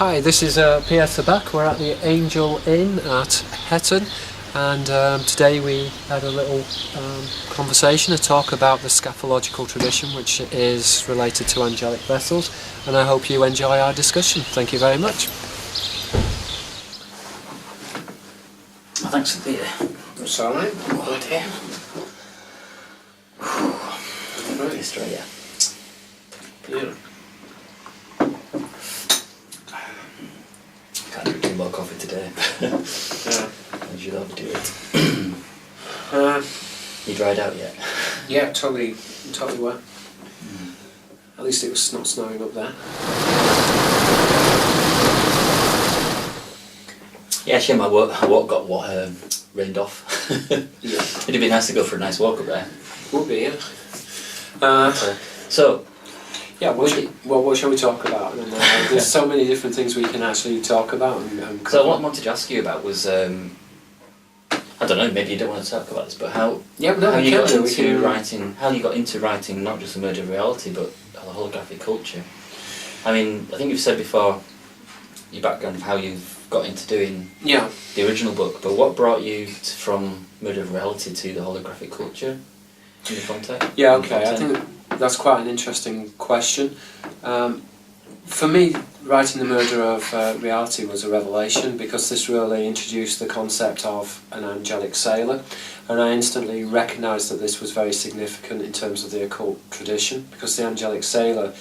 Hi, this is Pierre Sabak. We're at the Angel Inn at Hetton, and today we had a little conversation, a talk about the scaphological tradition, which is related to angelic vessels, and I hope you enjoy our discussion. Thank you very much. Well, thanks for the beer. That's all right. Good here. Right, straight, yeah. Yeah. Can't drink any more coffee today. Yeah. I should overdo it. Uh, You dried out yet? yeah, totally wet. At least it was not snowing up there. Yeah, actually, my walk got rained off. Yeah. It'd be nice to go for a nice walk up there. Would be, yeah. So, Yeah, what shall we talk about? And, there's so many different things we can actually talk about. So what I wanted to ask you about was, I don't know, maybe you don't want to talk about this, but how you got into writing not just the Murder of Reality, but the holographic culture. I mean, I think you've said before your background of how you've got into doing the original book, but what brought you from Murder of Reality to the holographic culture in the context? Yeah, okay, I think that's quite an interesting question. For me, writing The Murder of Reality was a revelation, because this really introduced the concept of an angelic sailor, and I instantly recognised that this was very significant in terms of the occult tradition, because the angelic sailor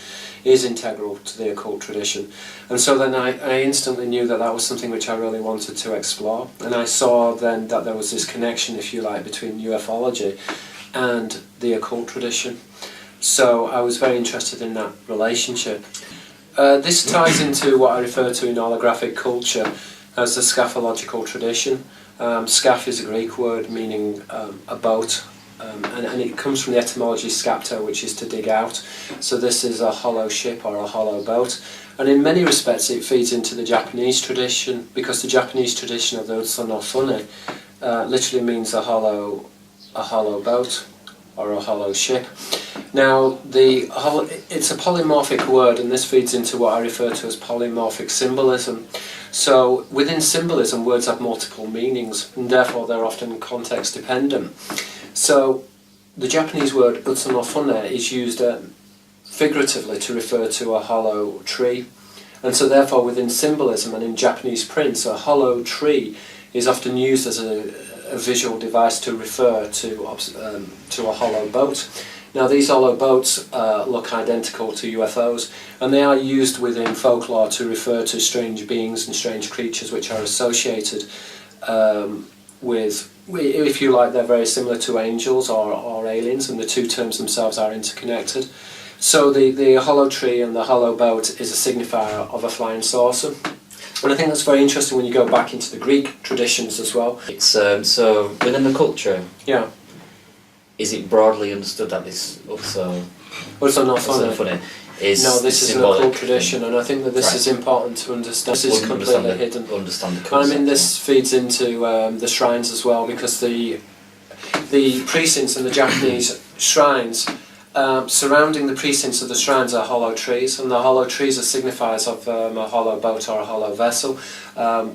is integral to the occult tradition. And so then I instantly knew that that was something which I really wanted to explore, and I saw then that there was this connection, if you like, between ufology and the occult tradition. So I was very interested in that relationship. This ties into what I refer to in holographic culture as the scaphological tradition. Scaph is a Greek word meaning a boat, and it comes from the etymology skapto, which is to dig out. So this is a hollow ship or a hollow boat. And in many respects it feeds into the Japanese tradition, because the Japanese tradition of the Utsu no Fune literally means a hollow boat or a hollow ship. Now, it's a polymorphic word, and this feeds into what I refer to as polymorphic symbolism. So, within symbolism, words have multiple meanings, and therefore they're often context dependent. So, the Japanese word Utsu no Fune is used figuratively to refer to a hollow tree. And so, therefore, within symbolism and in Japanese prints, a hollow tree is often used as a visual device to refer to a hollow boat. Now, these hollow boats look identical to UFOs, and they are used within folklore to refer to strange beings and strange creatures which are associated with, if you like, they're very similar to angels or aliens, and the two terms themselves are interconnected. So the hollow tree and the hollow boat is a signifier of a flying saucer. And I think that's very interesting when you go back into the Greek traditions as well. It's so within the culture. Yeah. Is it broadly understood that this Utsu no Fune is no, this is an occult tradition, and I think that this is important to understand. This is completely hidden. Understand the concept. I mean, this feeds into the shrines as well, because the precincts in the Japanese shrines, surrounding the precincts of the shrines are hollow trees, and the hollow trees are signifiers of a hollow boat or a hollow vessel,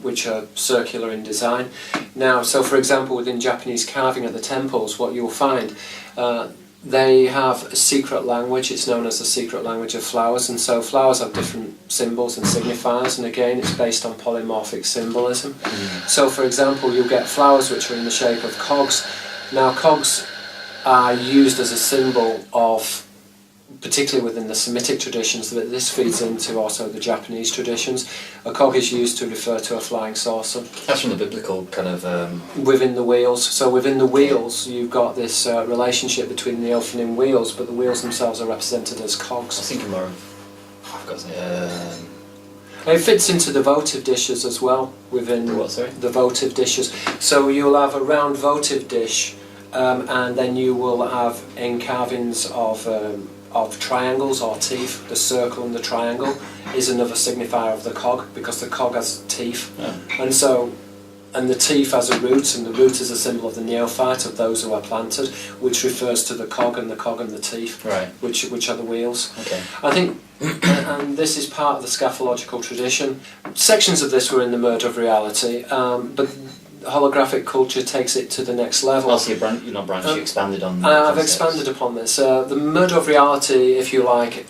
which are circular in design. Now, so for example, within Japanese carving at the temples, what you'll find, they have a secret language. It's known as the secret language of flowers, and so flowers have different symbols and signifiers, and again it's based on polymorphic symbolism. So for example, you'll get flowers which are in the shape of cogs. Now, cogs are used as a symbol of, particularly within the Semitic traditions, but this feeds into also the Japanese traditions. A cog is used to refer to a flying saucer. That's from the biblical kind of... Within the wheels. So within the wheels you've got this relationship between the opening wheels, but the wheels themselves are represented as cogs. I was thinking more of... I've got something... It fits into the votive dishes as well, within what, sorry? the votive dishes. So you'll have a round votive dish, and then you will have carvings of triangles or teeth. The circle and the triangle is another signifier of the cog, because the cog has teeth. And so and the teeth as a root, and the root is a symbol of the neophyte, of those who are planted, which refers to the cog and the teeth, right. which are the wheels. Okay. I think, and this is part of the scatological tradition. Sections of this were in the Murder of Reality, but holographic culture takes it to the next level. Also, you're not branched, you expanded on I've expanded upon this. The Murder of Reality, if you like,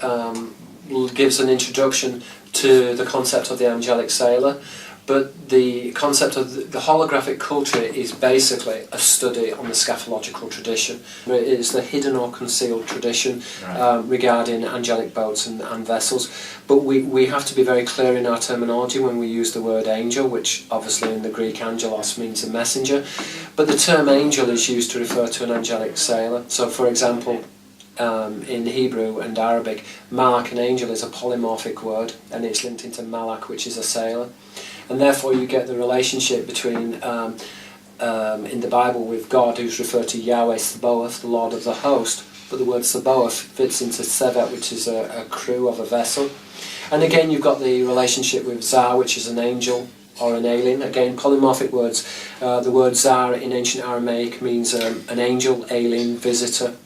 gives an introduction to the concept of the angelic sailor, but the concept of the holographic culture is basically a study on the scatological tradition. It is the hidden or concealed tradition regarding angelic boats and vessels. But we have to be very clear in our terminology when we use the word angel, which obviously in the Greek angelos means a messenger. But the term angel is used to refer to an angelic sailor. So for example, in Hebrew and Arabic, malak, an angel, is a polymorphic word, and it's linked into malak, which is a sailor. And therefore you get the relationship between, in the Bible, with God, who's referred to Yahweh Sabaoth, the Lord of the host, but the word Sabaoth fits into Sevet, which is a crew of a vessel. And again you've got the relationship with Zar, which is an angel or an alien. Again, polymorphic words. The word Zar in ancient Aramaic means an angel, alien, visitor.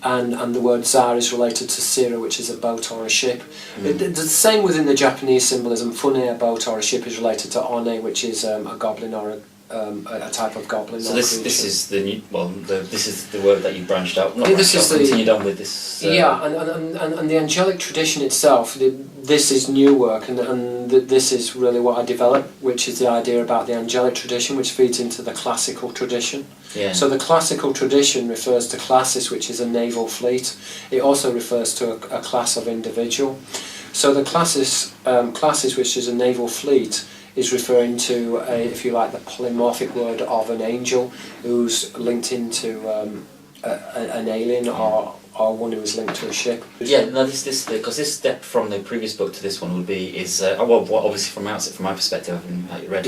And the word Zar is related to Sira, which is a boat or a ship. The same within the Japanese symbolism. Fune, a boat or a ship, is related to One, which is a goblin or a type of goblin. So this is the new, this is the word that you branched out. Continued on with this. Yeah, and the angelic tradition itself. This is new work, and this is really what I developed, which is the idea about the angelic tradition, which feeds into the classical tradition. Yeah. So the classical tradition refers to classis, which is a naval fleet. It also refers to a class of individual. So the classis, which is a naval fleet, is referring to, if you like, the polymorphic word of an angel who's linked into an alien or one who is linked to a ship. Yeah, no, because this step from the previous book to this one would be obviously from my perspective, having read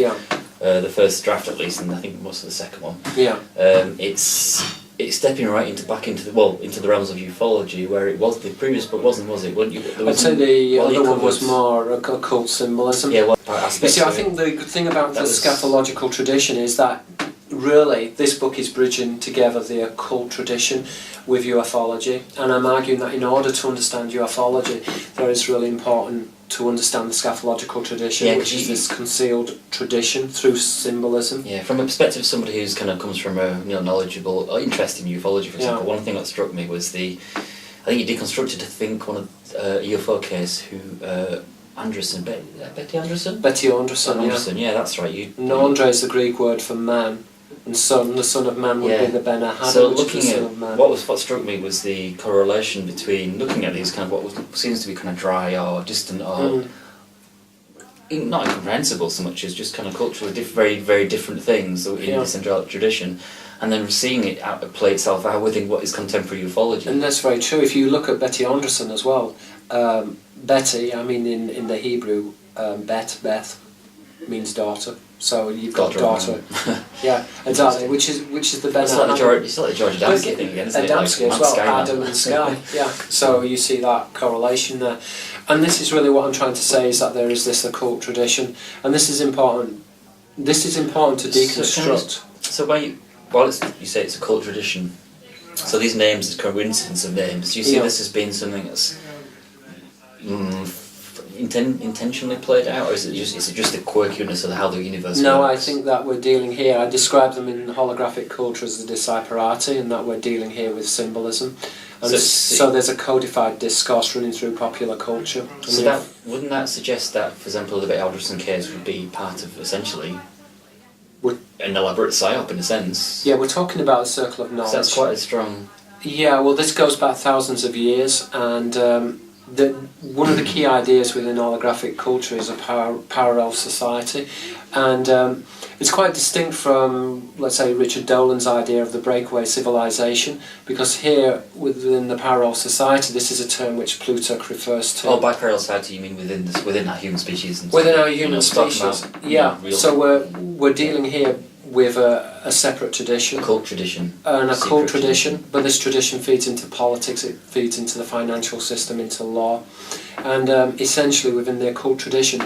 the first draft at least, and I think most of the second one. Yeah. It's stepping right into the realms of ufology, where it was the previous book wasn't, was it? I'd say the other one was more occult symbolism. Yeah, you see, I think the good thing about the scatological tradition is that really this book is bridging together the occult tradition with ufology, and I'm arguing that in order to understand ufology, there is really important to understand the scatological tradition, which is this concealed tradition through symbolism. Yeah, from a perspective of somebody who's kind of comes from a knowledgeable or interest in ufology, for example, one thing that struck me was I think you deconstructed, I think, one of a UFO case who Anderson, Betty Anderson? Betty Anderson, yeah, that's right. Andre is the Greek word for man, and son, the son of man would be the Ben Ahad, so which looking is the at son of man. what struck me was the correlation between looking at these kind of what seems to be kind of dry or distant or not incomprehensible so much as just kind of culturally very, very different things in this angelic tradition, and then seeing it play itself out within what is contemporary ufology. And that's very true. If you look at Betty Anderson as well, Betty, I mean in the Hebrew, Beth means daughter. So you've got daughter. Yeah, exactly. Which is the Ben. It's like the George Adamski thing again, isn't it? Adamski as well, Adam and Sky. Yeah. So you see that correlation there, and this is really what I'm trying to say, is that there is this occult tradition, and this is important. This is important to deconstruct. So you say it's a cult tradition. So these names, this coincidence of names, do you see this as being something that's intentionally played out, or is it just the quirkiness of how the universe No, works? I think that we're dealing here, I describe them in holographic culture as the decipherati, and that we're dealing here with symbolism. And so there's a codified discourse running through popular culture. So wouldn't that suggest that, for example, the Betty Alderson case would be part of, essentially, an elaborate psyop in a sense? Yeah, we're talking about a circle of knowledge. So that's quite a strong... Yeah, well, this goes back thousands of years, and one of the key ideas within holographic culture is a parallel society, and it's quite distinct from, let's say, Richard Dolan's idea of the breakaway civilization, because here, within the parallel society, this is a term which Plutarch refers to. Oh, by parallel society you mean within our human species? Within our human species, so we're dealing here with a separate tradition. A cult tradition. An occult tradition, but this tradition feeds into politics, it feeds into the financial system, into law. And essentially within the occult tradition,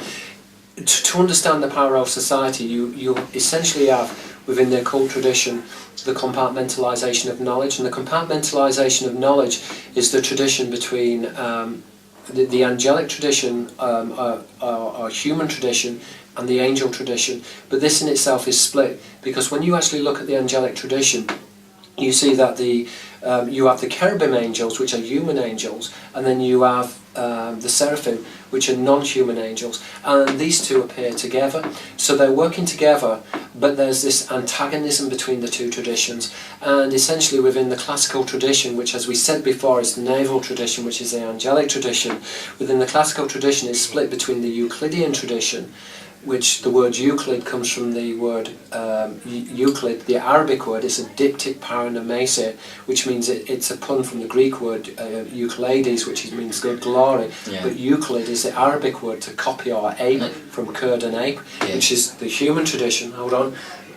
to understand the parallel society, you essentially have within the occult tradition the compartmentalisation of knowledge, and the compartmentalisation of knowledge is the tradition between the angelic tradition, or human tradition, and the angel tradition. But this in itself is split, because when you actually look at the angelic tradition, you see that you have the cherubim angels, which are human angels, and then you have the seraphim, which are non-human angels, and these two appear together. So they're working together, but there's this antagonism between the two traditions. And essentially within the classical tradition, which as we said before is the naval tradition, which is the angelic tradition, within the classical tradition is split between the Euclidean tradition, which the word Euclid comes from the word Euclid, the Arabic word. It's a diptych paronomasia, which means it's a pun from the Greek word Euclides, which means good glory. Yeah. But Euclid is the Arabic word to copy or ape, from curd and ape, which is the human tradition,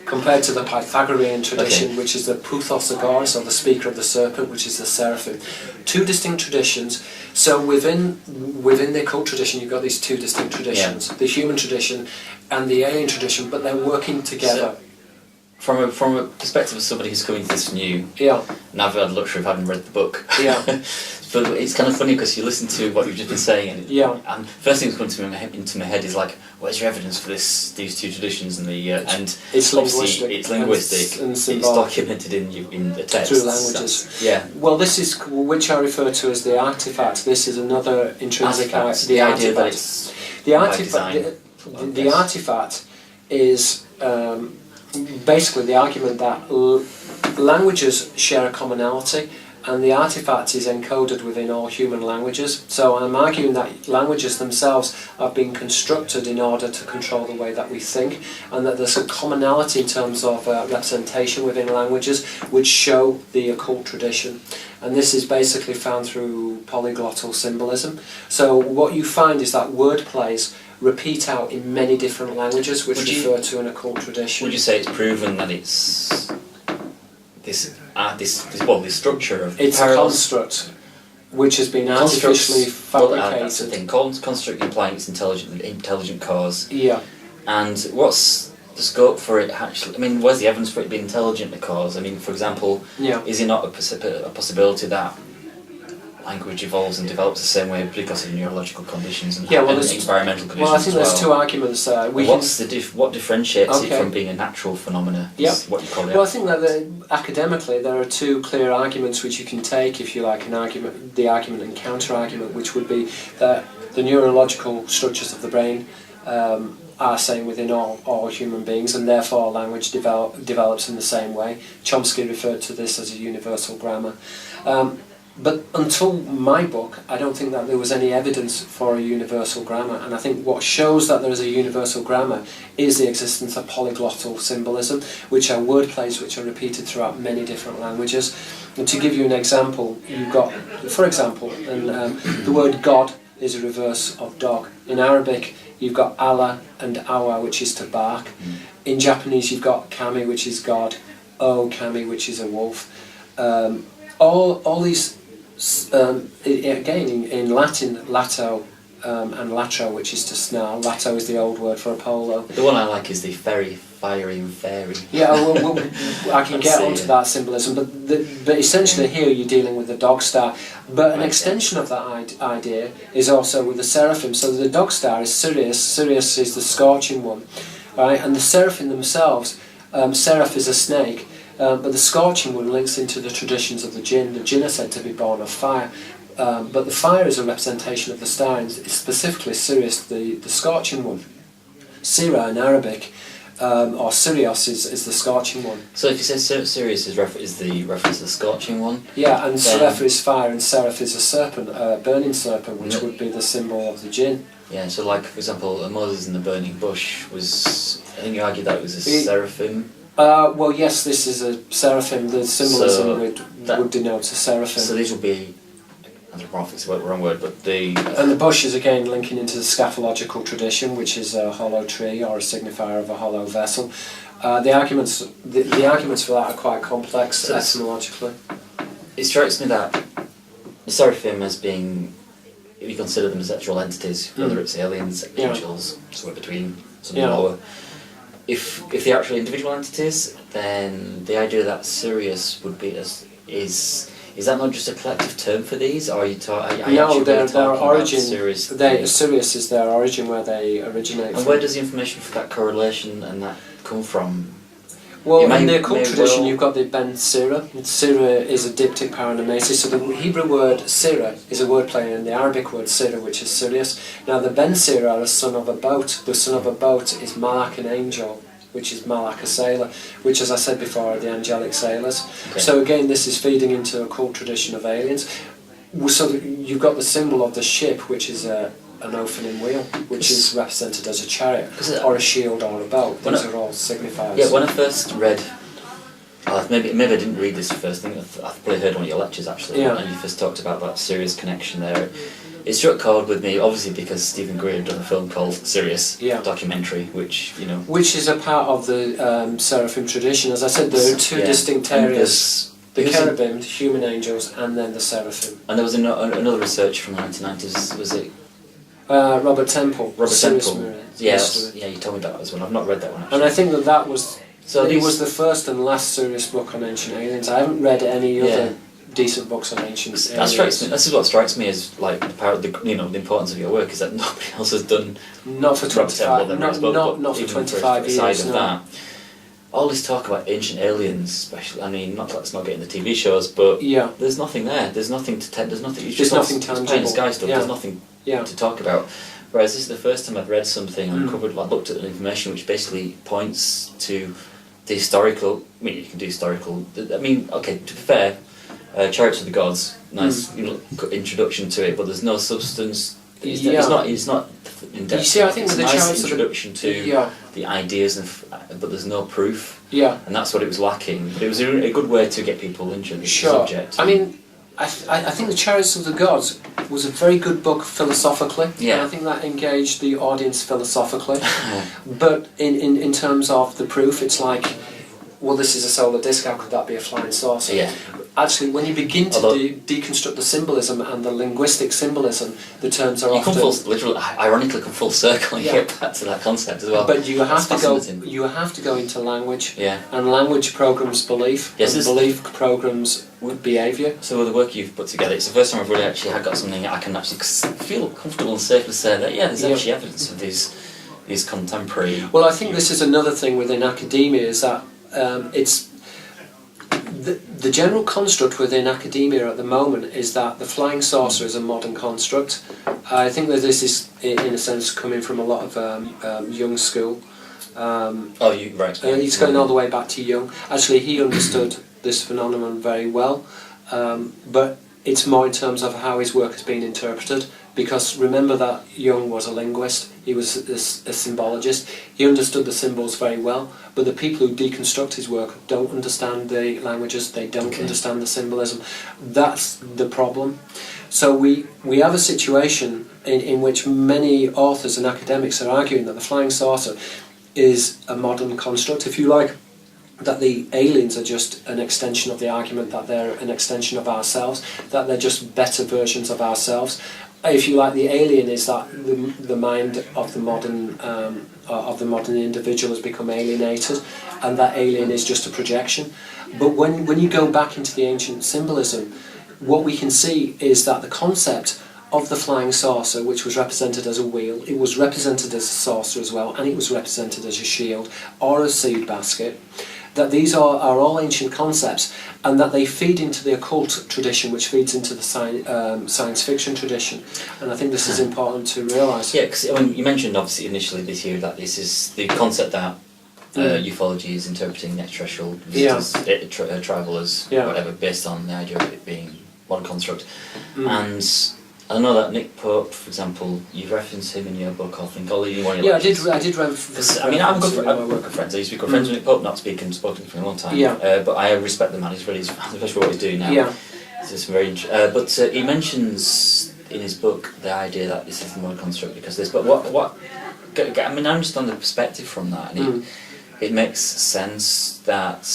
compared to the Pythagorean tradition, which is the Puthos Agoras, or the speaker of the serpent, which is the seraphim. Two distinct traditions. So within the occult tradition, you've got these two distinct traditions, the human tradition and the alien tradition, but they're working together. So, from a perspective of somebody who's coming to this new, and I've had the luxury of having read the book, but it's kind of funny because you listen to what you've just been saying, and first thing that's coming into my head is like, where's your evidence for these two traditions? And and it's linguistic. It's linguistic. And it's documented in the text. Through languages. Well, this is which I refer to as the artifact. This is another intrinsic artifact. The idea that it's the artifact. The artifact is basically the argument that languages share a commonality, and the artifact is encoded within all human languages. So I'm arguing that languages themselves have been constructed in order to control the way that we think, and that there's a commonality in terms of representation within languages which show the occult tradition. And this is basically found through polyglottal symbolism. So what you find is that word plays repeat out in many different languages which refer to an occult tradition. Would you say it's proven that it's this structure of it's a construct which has been artificially fabricated. That's the thing. Construct implying it's intelligent cause. Yeah. And what's the scope for it actually? I mean, where's the evidence for it being intelligent a cause? I mean, for example, is it not a possibility that language evolves and develops the same way because of neurological conditions and environmental conditions? Well, I think there's two arguments there. What differentiates it from being a natural phenomena? What you call it. Well, I think that academically there are two clear arguments which you can take, if you like, the argument and counter-argument, which would be that the neurological structures of the brain are same within all human beings, and therefore language develops in the same way. Chomsky referred to this as a universal grammar. But until my book, I don't think that there was any evidence for a universal grammar, and I think what shows that there is a universal grammar is the existence of polyglottal symbolism, which are word plays which are repeated throughout many different languages. And to give you an example, you've got, for example, the word God is a reverse of dog. In Arabic, you've got Allah and Awa, which is to bark. In Japanese, you've got Kami, which is God, O Kami, which is a wolf. All these again in Latin, lato and latro, which is to snarl. Lato is the old word for a polo. The one I like is the fiery and fairy. Yeah, well, I can get onto that symbolism, but essentially here you're dealing with the dog star. But an extension of that idea is also with the seraphim. So the dog star is Sirius. Sirius is the scorching one, right? And the seraphim themselves, seraph is a snake. But the scorching one links into the traditions of the jinn. The jinn are said to be born of fire, but the fire is a representation of the star, and specifically Sirius, the scorching one. Sira in Arabic, or Sirius is the scorching one. So if you say Sirius is the reference to the scorching one? Yeah, and Seraph is fire, and Seraph is a serpent, a burning serpent, which would be the symbol of the jinn. Yeah, so like, for example, Moses in the burning bush was, I think you argued that it was a seraphim. Well, yes, this is a seraphim. The symbolism would denote a seraphim. So these would be, I don't know if it's the wrong word, but And the bush is again linking into the scaphological tradition, which is a hollow tree or a signifier of a hollow vessel. The arguments for that are quite complex etymologically. It strikes me that the seraphim as being if you consider them as actual entities, whether it's aliens, angels, somewhere between, something lower. If they're actually individual entities, then the idea that Sirius would be is that not just a collective term for these, or are you no, their origin. Sirius is their origin, where they originate. And where does the information for that correlation and that come from? Well, in the occult tradition, you've got the Ben Sira. Sira is a diptych paranamnesis. So the Hebrew word Sira is a wordplay in the Arabic word Sira, which is Sirius. Now, the Ben Sira are a son of a boat. The son of a boat is Malak, an angel, which is Malak, a sailor, which, as I said before, are the angelic sailors. Okay. So again, this is feeding into a occult tradition of aliens. So you've got the symbol of the ship, which is an opening wheel, which is represented as a chariot, or a shield, or a boat. These are all signifiers. Yeah, when I first read, maybe I didn't read this first thing, I've probably heard one of your lectures actually, and you first talked about that Sirius connection there. It struck chord with me, obviously because Stephen Greer had done a film called Sirius, documentary, which, which is a part of the Seraphim tradition. As I said, there are two distinct areas. The cherubim, the human angels, and then the seraphim. And there was another research from the 1990s, was it? Robert Temple. Yes, you told me that as well. I've not read that one actually. And I think that was it was the first and last serious book on ancient aliens. I haven't read any other decent books on ancient aliens. That strikes me. This is what strikes me as like the power, the importance of your work is that nobody else has done. Not for 25. Not for 25 years. Aside of that, all this talk about ancient aliens, especially. I mean, let's not get into TV shows, but there's nothing there. There's nothing to. There's nothing. There's nothing tangible. Sky stuff. There's nothing to talk about. Whereas this is the first time I've read something uncovered. I looked at the information which basically points to the historical. I mean, you can do historical. I mean, okay. To be fair, Chariots of the Gods, nice introduction to it, but there's no substance. It's not in depth. You see, I think it's with the nice introduction to the ideas, but there's no proof. Yeah, and that's what it was lacking. But it was a good way to get people interested in the subject. I mean, I think the Chariots of the Gods was a very good book philosophically. Yeah, and I think that engaged the audience philosophically. But in terms of the proof, it's like, well, this is a solar disk. How could that be a flying saucer? Yeah. Actually, when you begin to deconstruct the symbolism and the linguistic symbolism, the terms are often... ironically come full circle and get back to that concept as well. But you have to go into language, and language programs belief, and belief programs behaviour. So with the work you've put together, it's the first time I've really actually got something I can actually feel comfortable and safe to say that, there's actually evidence of these contemporary... Well, I think this is another thing within academia, is that it's... The general construct within academia at the moment is that the flying saucer is a modern construct. I think that this is, in a sense, coming from a lot of Jung's school. He's going all the way back to Jung. Actually, he understood this phenomenon very well, but it's more in terms of how his work has been interpreted. Because remember that Jung was a linguist, he was a symbologist, he understood the symbols very well, but the people who deconstruct his work don't understand the languages, they don't understand the symbolism. That's the problem. So we have a situation in which many authors and academics are arguing that the flying saucer is a modern construct, if you like, that the aliens are just an extension of the argument that they're an extension of ourselves, that they're just better versions of ourselves. If you like, the alien is that the mind of the modern individual has become alienated, and that alien is just a projection. But when you go back into the ancient symbolism, what we can see is that the concept of the flying saucer, which was represented as a wheel, it was represented as a saucer as well, and it was represented as a shield or a seed basket. That these are all ancient concepts, and that they feed into the occult tradition, which feeds into the science fiction tradition. And I think this is important to realise. Yeah, because you mentioned obviously initially this year that this is the concept that ufology is interpreting extraterrestrial visitors, travellers, whatever, based on the idea of it being one construct. And I know that Nick Pope, for example, you've referenced him in your book, I think, or you want to... I did reference I mean, I'm good friends. I used to be good friends with Nick Pope, not spoken to him for a long time. But I respect the man, he's really, especially what he's doing now. It's just very but he mentions in his book the idea that this is the modern construct because of this, but I mean, I understand the perspective from that, and it makes sense that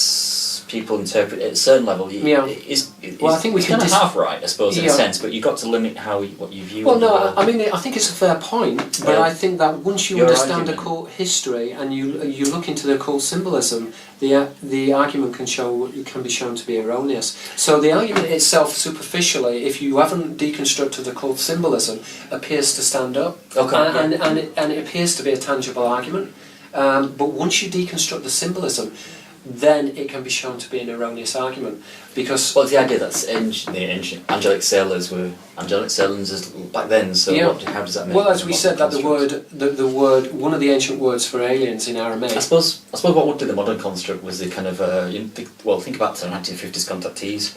people interpret at a certain level. Well, I think we kind of half right, I suppose, in a sense, but you've got to limit what you view. Well, no, I mean, I think it's a fair point, but I think that once you understand argument. occult history and you look into the occult symbolism, the argument can be shown to be erroneous. So the argument itself, superficially, if you haven't deconstructed occult symbolism, appears to stand up, and it appears to be a tangible argument. But once you deconstruct the symbolism, then it can be shown to be an erroneous argument, because the idea that the ancient angelic sailors were angelic sailors back then. So how does that make? Well, as we said, that the word, one of the ancient words for aliens in Aramaic. I suppose what would do the modern construct was the kind of think about the 1950s contactees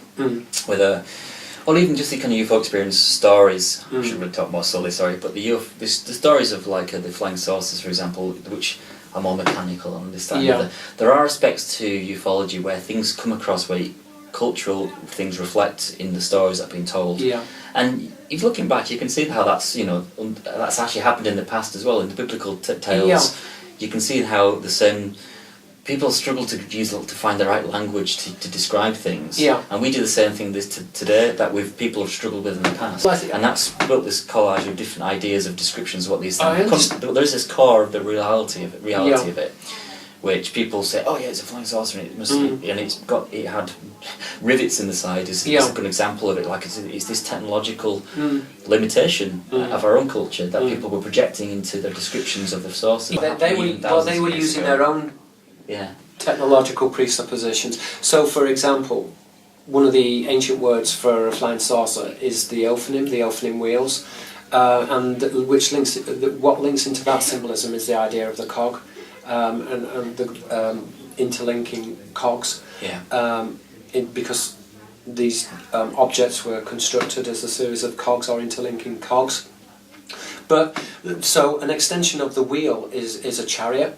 with or even just the kind of UFO experience stories. I should really talk more slowly, sorry, but the stories of like the flying saucers, for example, which are more mechanical and this that. There are aspects to ufology where things come across where cultural things reflect in the stories that are being told. And if looking back, you can see how that's that's actually happened in the past as well. In the biblical tales, you can see how the same people struggle to find the right language to describe things. And we do the same thing today that people have struggled with in the past. And that's built this collage of different ideas of descriptions of what these things. There's this core of the reality of it, which people say, oh yeah, it's a flying saucer, and it had rivets in the side. Is a good example of it. Like it's this technological limitation of our own culture that people were projecting into their descriptions of the saucer. They were using their own technological presuppositions. So, for example, one of the ancient words for a flying saucer is the ophonym wheels, and what links into that symbolism is the idea of the cog, and the interlinking cogs, because these objects were constructed as a series of cogs or interlinking cogs. But so an extension of the wheel is a chariot.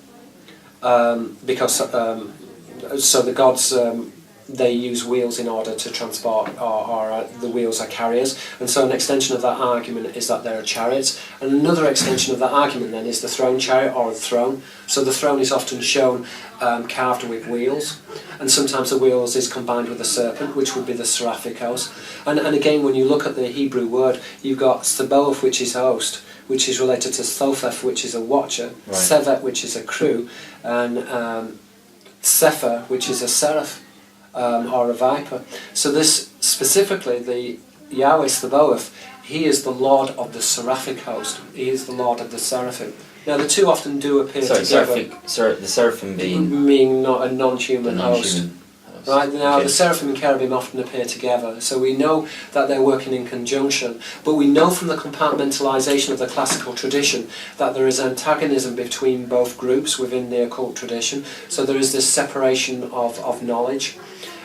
Because so the gods they use wheels in order to transport, or the wheels are carriers, and so an extension of that argument is that there are chariots, and another extension of that argument then is the throne chariot or a throne. So the throne is often shown carved with wheels, and sometimes the wheels is combined with a serpent, which would be the seraphikos. And again, when you look at the Hebrew word, you've got Sabaoth, which is host, which is related to Thopheth, which is a watcher, Sevet, which is a crew, and Sefer, which is a seraph, or a viper. So this, specifically, the Yahweh Sabaoth, he is the Lord of the seraphic host. He is the Lord of the seraphim. Now the two often do appear together. The seraphim being not a non-human host. Right, now the seraphim and cherubim often appear together, so we know that they're working in conjunction, but we know from the compartmentalisation of the classical tradition that there is antagonism between both groups within the occult tradition, so there is this separation of knowledge.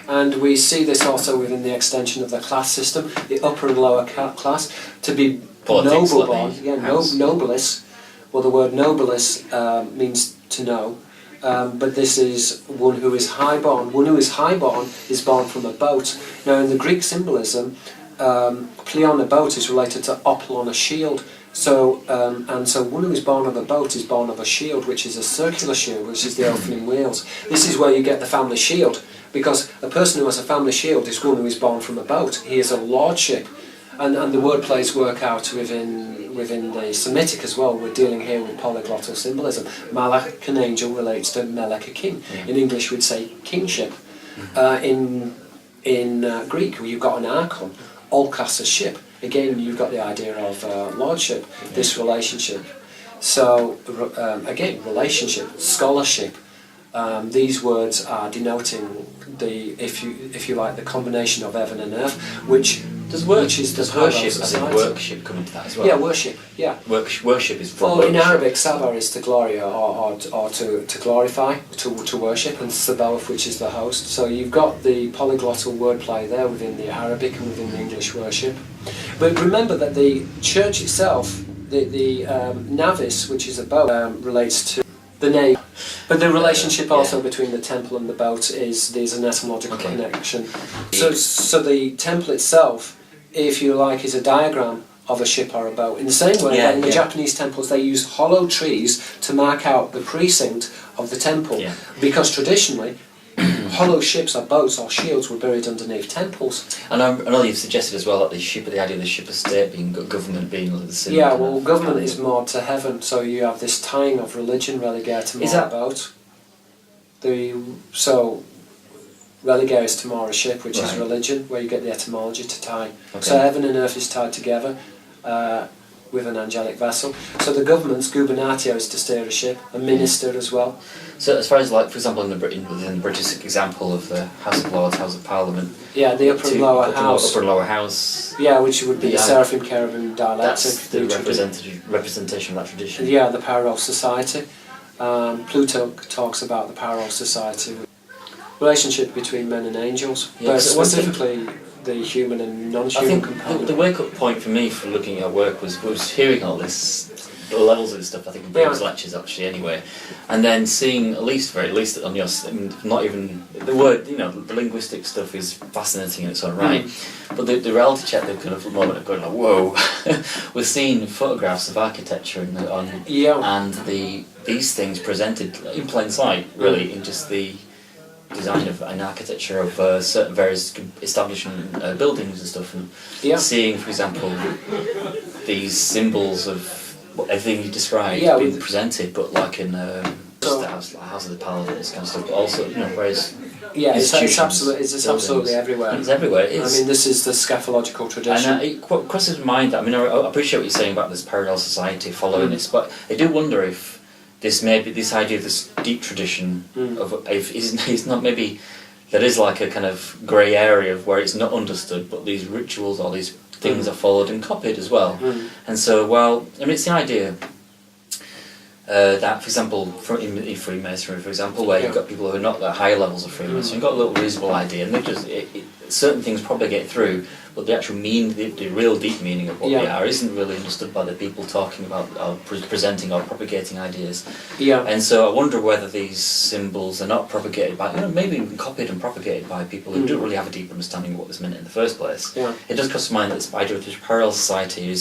And we see this also within the extension of the class system, the upper and lower class, to be noble born, nobilis. Well, the word nobilis means to know. But this is one who is highborn. One who is highborn is born from a boat. Now, in the Greek symbolism, pleon, a boat, is related to oplon, a shield. So, and so one who is born of a boat is born of a shield, which is a circular shield, which is the opening wheels. This is where you get the family shield, because a person who has a family shield is one who is born from a boat. He is a lordship. And the wordplays work out within the Semitic as well. We're dealing here with polyglottal symbolism. Malach, an angel, relates to Melech, a king. In English we'd say kingship. In Greek you've got an archon, olkas, a ship. Again, you've got the idea of lordship, this relationship. So again, relationship, scholarship. These words are denoting the, if you like, the combination of heaven and earth, which does worship as in worship come into that as well? Yeah, worship. Yeah. Worship is from worship. In Arabic, Sabah is to gloria, or to glorify, to worship, and Sabaoth, which is the host. So you've got the polyglottal wordplay there within the Arabic and within the English worship. But remember that the church itself, the navis, which is a boat, relates to the name. But the relationship also between the temple and the boat there's an etymological connection. So the temple itself, if you like, is a diagram of a ship or a boat. In the same way that in the Japanese temples they use hollow trees to mark out the precinct of the temple, because traditionally Hollow ships or boats or shields were buried underneath temples. And I know you've suggested as well that the idea of the ship of state being government being the symbol. Yeah, well, government is more to heaven, so you have this tying of religion relegated more about. So relegate is to more a ship, which is religion, where you get the etymology to tie. Okay. So heaven and earth is tied together with an angelic vessel. So the government's gubernatio is to steer a ship, a minister as well. So as far as, like, for example, within the British example of the House of Lords, House of Parliament. Yeah, the upper and lower house. Upper and lower house. Yeah, which would be the seraphim, cherubim dialectic. That's the representation of that tradition. Yeah, the parallel society. Pluto talks about the parallel society. Relationship between men and angels, but specifically the human and non-human component. The wake-up point for me for looking at work was hearing all this, the levels of this stuff, I think in previous lectures actually anyway, and then seeing at least on your, not even, the word, the linguistic stuff is fascinating in its own right, but the reality check, the kind of moment of going like, whoa, we're seeing photographs of architecture and these things presented in plain sight, really, in just the design of an architecture of certain various establishment buildings and stuff, and seeing, for example, these symbols of everything you described being presented, but like in the House of the Paladins kind of stuff, but also various it's absolutely everywhere. It's everywhere. I mean, this is the scatological tradition. And it crosses my mind that, I appreciate what you're saying about this parallel society following this, but I do wonder if this idea of this deep tradition is not, maybe there is like a kind of grey area of where it's not understood, but these rituals or these things are followed and copied as well. And so, it's the idea that, for example, in Freemasonry, for example, where you've got people who are not at higher levels of Freemasonry, you've got a little reasonable idea, and they just certain things propagate through, but the actual the real deep meaning of what they are isn't really understood by the people talking about or presenting or propagating ideas. And so I wonder whether these symbols are not propagated by, maybe even copied and propagated by people who don't really have a deep understanding of what this meant in the first place. It does cross my mind that this idea of this parallel society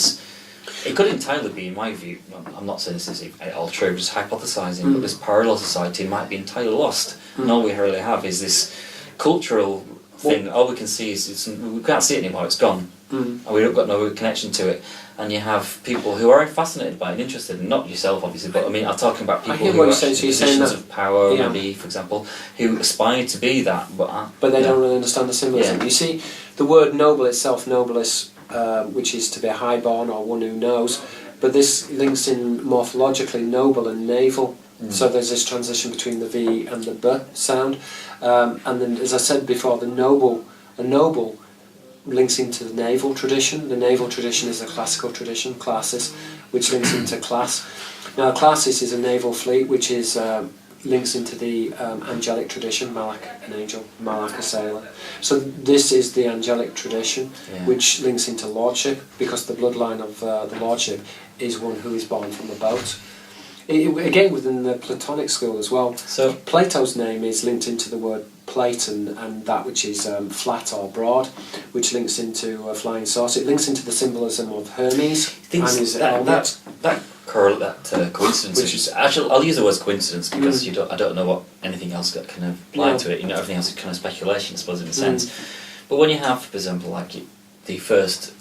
it could entirely be, in my view, I'm not saying this is all true, just hypothesising, but this parallel society might be entirely lost, and all we really have is this cultural thing. All we can see is we can't see it anymore. It's gone, and we've got no connection to it. And you have people who are fascinated by it and interested, and not yourself, obviously, but I'm talking about people who are in positions of power, maybe, for example, who aspire to be that, but they don't really understand the symbolism. You see, the word noble itself, nobilis, which is to be highborn or one who knows, but this links in morphologically noble and naval. So there's this transition between the V and the B sound. And then, as I said before, a noble links into the naval tradition. The naval tradition is a classical tradition, classis, which links into class. Now, classis is a naval fleet, which is links into the angelic tradition, Malak an angel, Malak a sailor. So this is the angelic tradition, which links into lordship, because the bloodline of the lordship is one who is born from a boat. Again, within the Platonic school as well. So Plato's name is linked into the word plate and that which is flat or broad, which links into a flying saucer. It links into the symbolism of Hermes and his helmet. That coincidence. Actually, I'll use the word coincidence because I don't know what anything else that can apply to it. Everything else is kind of speculation, I suppose, in a sense. But when you have, for example, like the first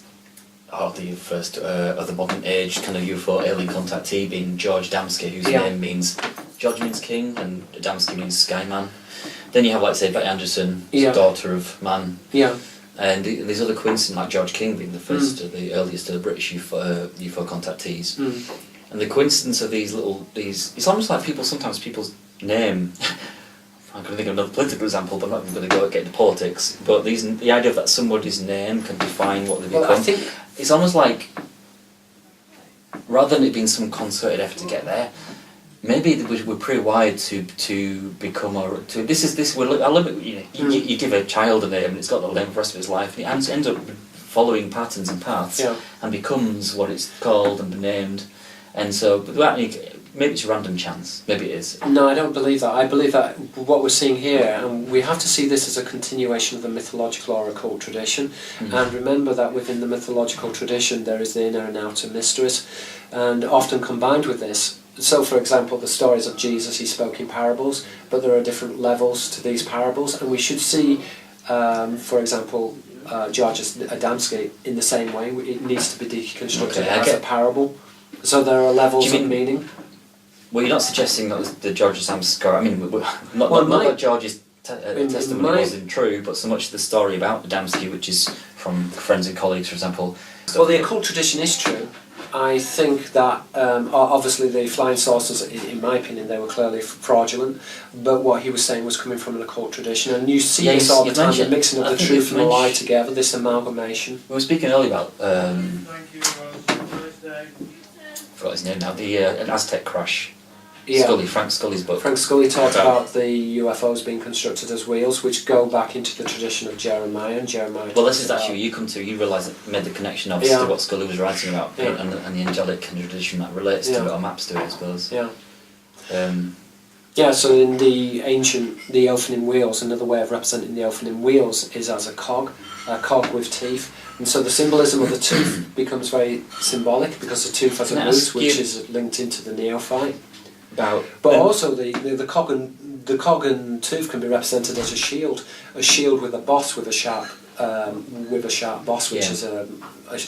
of the modern age kind of UFO alien contactee being George Damsky, whose name means, George means king and Damsky means skyman. Then you have, like, say, Betty Anderson, daughter of man. And these other coincidences, like George King being the first, the earliest of the British UFO contactees. And the coincidence of it's almost like people's name. I'm going to think of another political example, but I'm not even going to get into politics. But the idea that somebody's name can define what they become. I think it's almost like, rather than it being some concerted effort to get there, maybe we're pre-wired to become you give a child a name and it's got the name for the rest of his life, and it ends up following patterns and paths and becomes what it's called and named. And so, maybe it's random chance. Maybe it is. No, I don't believe that. I believe that what we're seeing here, and we have to see this as a continuation of the mythological or occult tradition. And remember that within the mythological tradition there is the inner and outer mysteries, and often combined with this So, for example, the stories of Jesus, he spoke in parables, but there are different levels to these parables, and we should see, for example, Georgios Adamski in the same way. It needs to be deconstructed as a parable. So there are levels of meaning. Well, you're not suggesting that the Georgios Adamski. I mean, not that George's testimony wasn't true, but so much the story about Adamski, which is from friends and colleagues, for example. Well, the occult tradition is true. I think that obviously the flying saucers, in my opinion, they were clearly fraudulent, but what he was saying was coming from an occult tradition, and you see this all the time, the mixing of the truth and the lie together, this amalgamation. We were speaking earlier about, forgot his name now, the Aztec crash. Yeah. Frank Scully's book. Frank Scully talked about the UFOs being constructed as wheels, which go back into the tradition of Jeremiah, and Jeremiah... Well, this is actually you realise that made the connection obviously to what Scully was writing about, and the angelic tradition that relates to it, or maps to it, I suppose. Yeah. So in the opening wheels, another way of representing the opening wheels is as a cog with teeth. And so the symbolism of the tooth becomes very symbolic, because the tooth has a root, which is linked into the neophyte. But also the cog and tooth can be represented as a shield with a boss with a sharp boss, which is a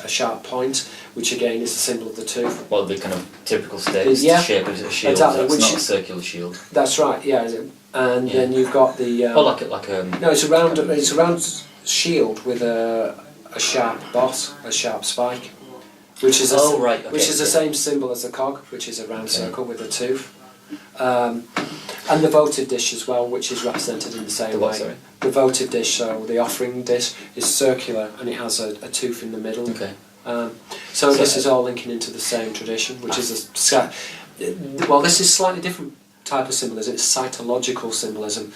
sharp point, which again is a symbol of the tooth. Well, the kind of typical shape is a shield. Exactly, it's not a circular shield. That's right. Yeah, and then you've got the. It's a round shield with a sharp boss, a sharp spike. Which is the same symbol as the cog, which is a round circle with a tooth. And the votive dish as well, which is represented in the same way. Sorry? The votive dish, so the offering dish, is circular and it has a tooth in the middle. Okay. So this is all linking into the same tradition, which is this is slightly different type of symbolism. It's cytological symbolism,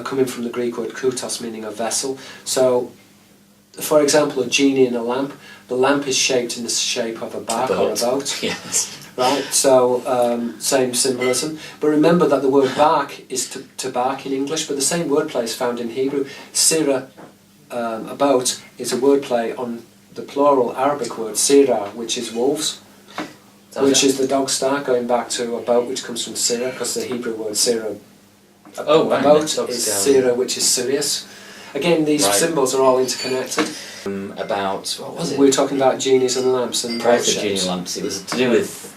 coming from the Greek word koutos, meaning a vessel. So, for example, a genie in a lamp. The lamp is shaped in the shape of a bark or a boat. Yes. Right, so same symbolism. But remember that the word bark is to bark in English, but the same wordplay is found in Hebrew. Sirah, a boat, is a wordplay on the plural Arabic word sirah, which is wolves, which is the dog star, going back to a boat, which comes from Sirah, because the Hebrew word sirah, a boat is sirah, which is Sirius. Again, these symbols are all interconnected. About what was it? We were talking about genies and lamps and prior to genie lamps. It was to do with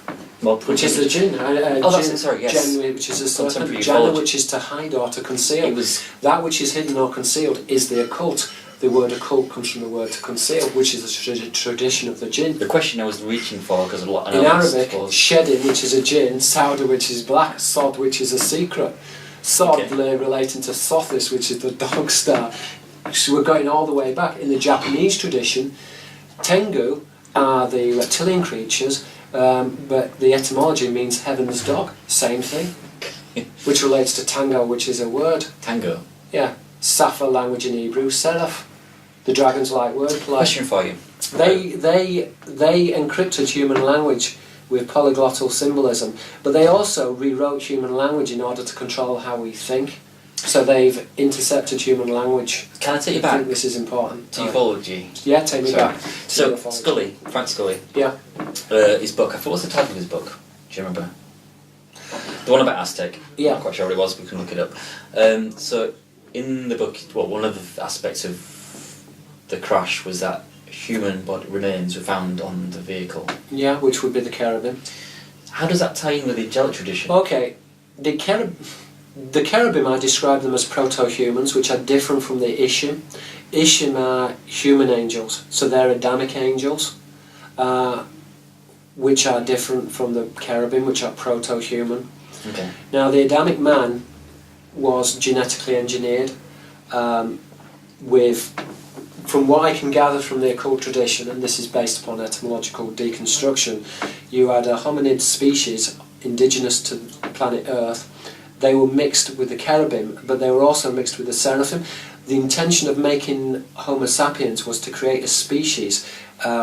which is the jinn. Yes. Which is a serpent. Jana, which is to hide or to conceal. It was that which is hidden or concealed is the occult. The word occult comes from the word to conceal, which is the tradition of the jinn. The question I was reaching for, because a lot in Arabic, sheddin, which is a jinn, sauda, which is black, sod, which is a secret, sod relating to sothis, which is the dog star. So we're going all the way back. In the Japanese tradition, Tengu are the reptilian creatures, but the etymology means heaven's dog. Same thing. Which relates to tango, which is a word. Tango? Yeah. Safa language in Hebrew, seraph. The dragons like wordplay. Question for you. They encrypted human language with polyglottal symbolism, but they also rewrote human language in order to control how we think. So they've intercepted human language. Can I take you back? I think this is important. Do you follow, G? Yeah, take me back. So, Frank Scully. Yeah. His book, what's the title of his book? Do you remember? The one about Aztec. Yeah. I'm not quite sure what it was, we can look it up. So, in the book, one of the aspects of the crash was that human body remains were found on the vehicle. Yeah, which would be the cherubim. How does that tie in with the angelic tradition? Okay, the cherubim, I describe them as proto-humans, which are different from the Ishim. Ishim are human angels, so they're Adamic angels, which are different from the cherubim, which are proto-human. Okay. Now, the Adamic man was genetically engineered from what I can gather from the occult tradition, and this is based upon etymological deconstruction, you had a hominid species indigenous to planet Earth. They were mixed with the cherubim, but they were also mixed with the seraphim. The intention of making Homo sapiens was to create a species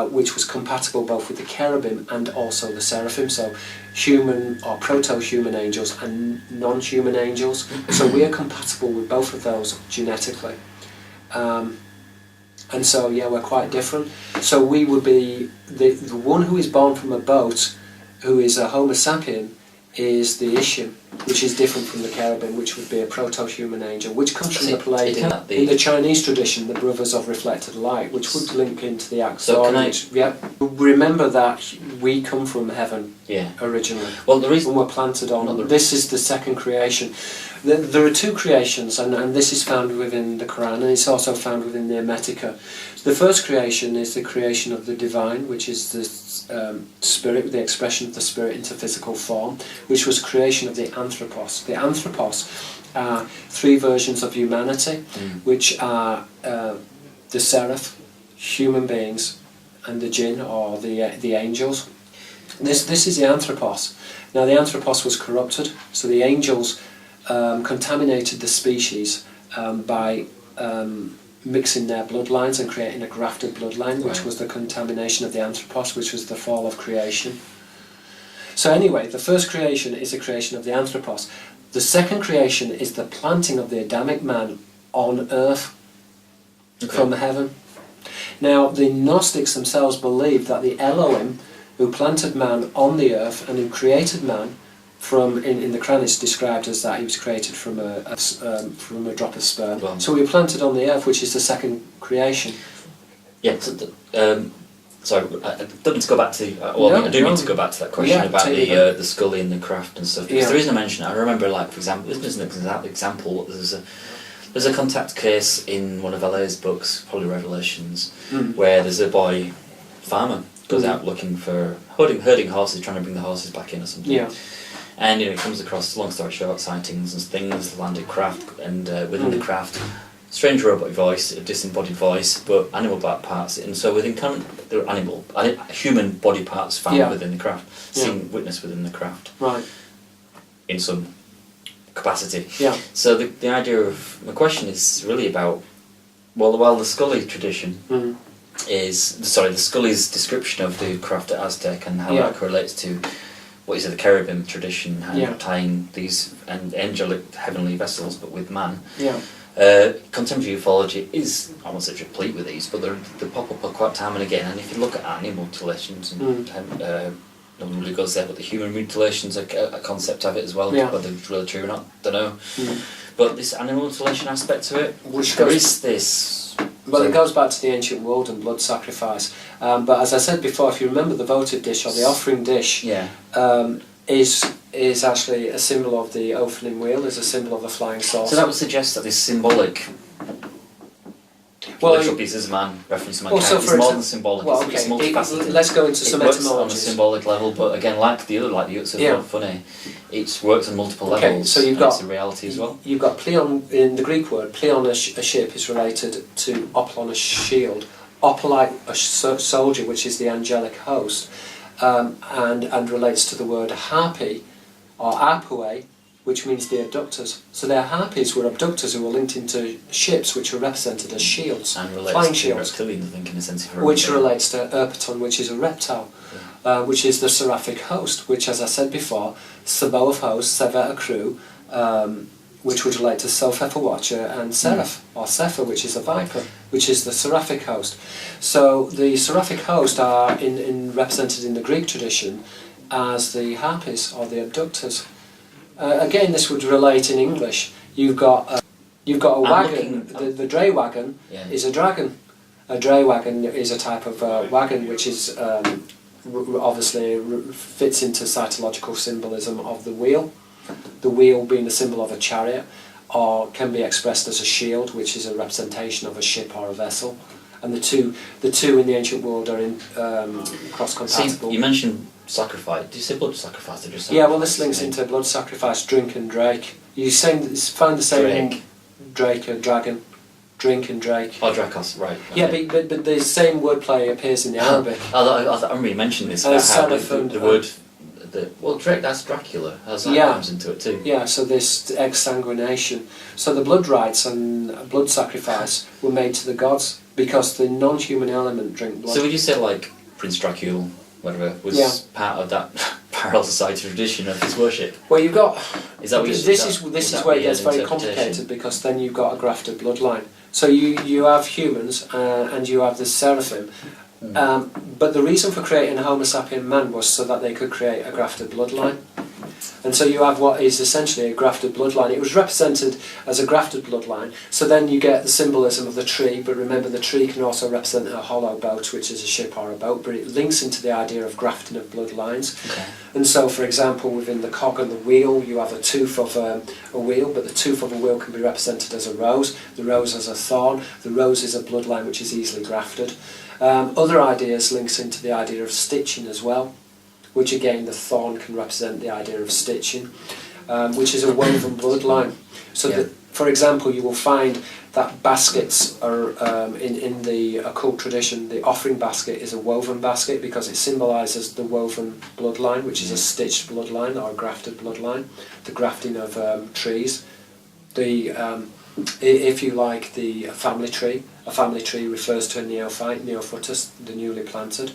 which was compatible both with the cherubim and also the seraphim, so human or proto-human angels and non-human angels. So we are compatible with both of those genetically. And so, yeah, we're quite different. So we would be the one who is born from a boat, who is a Homo sapien, is the Ishim, which is different from the cherubim, which would be a proto-human angel, which comes from the Palladian. In the Chinese tradition, the brothers of reflected light, which would link into the Act story. Remember that we come from heaven originally. Well, the reason we're planted on. This is the second creation. There are two creations, and this is found within the Quran, and it's also found within the Hermetica. The first creation is the creation of the divine, which is the spirit, the expression of the spirit into physical form, which was creation of the anthropos. The anthropos are three versions of humanity, which are the seraph, human beings, and the jinn, or the angels. This is the anthropos. Now the anthropos was corrupted, so the angels contaminated the species by mixing their bloodlines and creating a grafted bloodline, which was the contamination of the anthropos, which was the fall of creation. So anyway, the first creation is the creation of the anthropos. The second creation is the planting of the Adamic man on earth from heaven. Now the Gnostics themselves believed that the Elohim, who planted man on the earth and who created man, from in the Quran it's described as that he was created from a drop of sperm. Wow. So we were planted on the earth, which is the second creation. Yeah. Sorry, I don't mean to go back to. I do mean to go back to that question about the Scully and the craft and stuff. Because the reason I mention it, I remember, like, for example, this is an example. There's a contact case in one of LA's books, probably Revelations, where there's a boy farmer goes out looking for herding horses, trying to bring the horses back in or something. Yeah. And he comes across, long story short, sightings and things, landed craft, and within the craft, strange robot voice, a disembodied voice, but animal parts. And so within there are human body parts found within the craft, witnessed within the craft, right? In some capacity. Yeah. So the idea of my question is really about the Scully tradition the Scully's description of the craft at Aztec and how that correlates to what is it, the cherubim tradition, and tying these angelic heavenly vessels, but with man. Yeah. Contemporary ufology is, I won't say replete with these, but they pop up quite time and again. And if you look at animal mutilations, and no one really goes there, but the human mutilations are a concept of it as well. Whether it's really true or not, don't know. But this animal mutilation aspect to it, there is this. Well, it goes back to the ancient world and blood sacrifice. But as I said before, if you remember, the votive dish or the offering dish is actually a symbol of the opening wheel, is a symbol of the flying saucer. So that would suggest that this symbolic literal pieces of man, reference to mankind, is more than symbolic. Well, okay, it's multifaceted. Let's go into some etymologies. On a symbolic level, but again, like the Utz is not funny. It works on multiple levels. So you've got it's a reality as well. You've got pleon in the Greek word. Pleon, a ship, is related to oplon, a shield. Opolite, a soldier, which is the angelic host, and relates to the word harpy or apue, which means the abductors. So their harpies were abductors who were linked into ships, which were represented as shields, and relates flying to shields. Reptilian, I think, in a sense, which relates to Erpaton, which is a reptile, which is the seraphic host, which, as I said before, Sabaoth host, Sevet a crew, which would relate to Sophefa Watcher, and Seraph, or Sepha, which is a viper, which is the seraphic host. So the seraphic host are represented in the Greek tradition as the harpies, or the abductors. Again, this would relate in English. You've got a wagon. The dray wagon is a dragon. A dray wagon is a type of wagon which is obviously fits into cytological symbolism of the wheel. The wheel being the symbol of a chariot, or can be expressed as a shield, which is a representation of a ship or a vessel. And the two in the ancient world are in cross-compatible. See, you mentioned sacrifice. Did you say blood sacrifice? Or just well, this links into blood sacrifice, drink and drake. You find the same Drake. Drake, a dragon, drink and drake. Oh, Dracos, right. Okay. Yeah, but the same wordplay appears in the Arabic. I remember you mentioned this about how the word. Drake, that's Dracula. That comes into it too. Yeah, so this exsanguination. So the blood rites and blood sacrifice were made to the gods because the non-human element drink blood. So would you say like Prince Dracula, whatever, was part of that parallel society tradition of his worship? Well, you've got. Is that what this is where it gets very complicated, because then you've got a grafted bloodline. So you have humans and you have the seraphim. But the reason for creating a Homo sapien man was so that they could create a grafted bloodline. And so you have what is essentially a grafted bloodline. It was represented as a grafted bloodline, so then you get the symbolism of the tree, but remember the tree can also represent a hollow boat, which is a ship or a boat, but it links into the idea of grafting of bloodlines. Okay. And so, for example, within the cog and the wheel, you have a tooth of a wheel, but the tooth of a wheel can be represented as a rose. The rose as a thorn. The rose is a bloodline which is easily grafted. Other ideas links into the idea of stitching as well, which again the thorn can represent the idea of stitching, which is a woven bloodline. So that, for example, you will find that baskets are, in the occult tradition, the offering basket is a woven basket because it symbolises the woven bloodline, which is a stitched bloodline or a grafted bloodline, the grafting of trees. If you like, the family tree, a family tree refers to a neophyte, neophytus, the newly planted,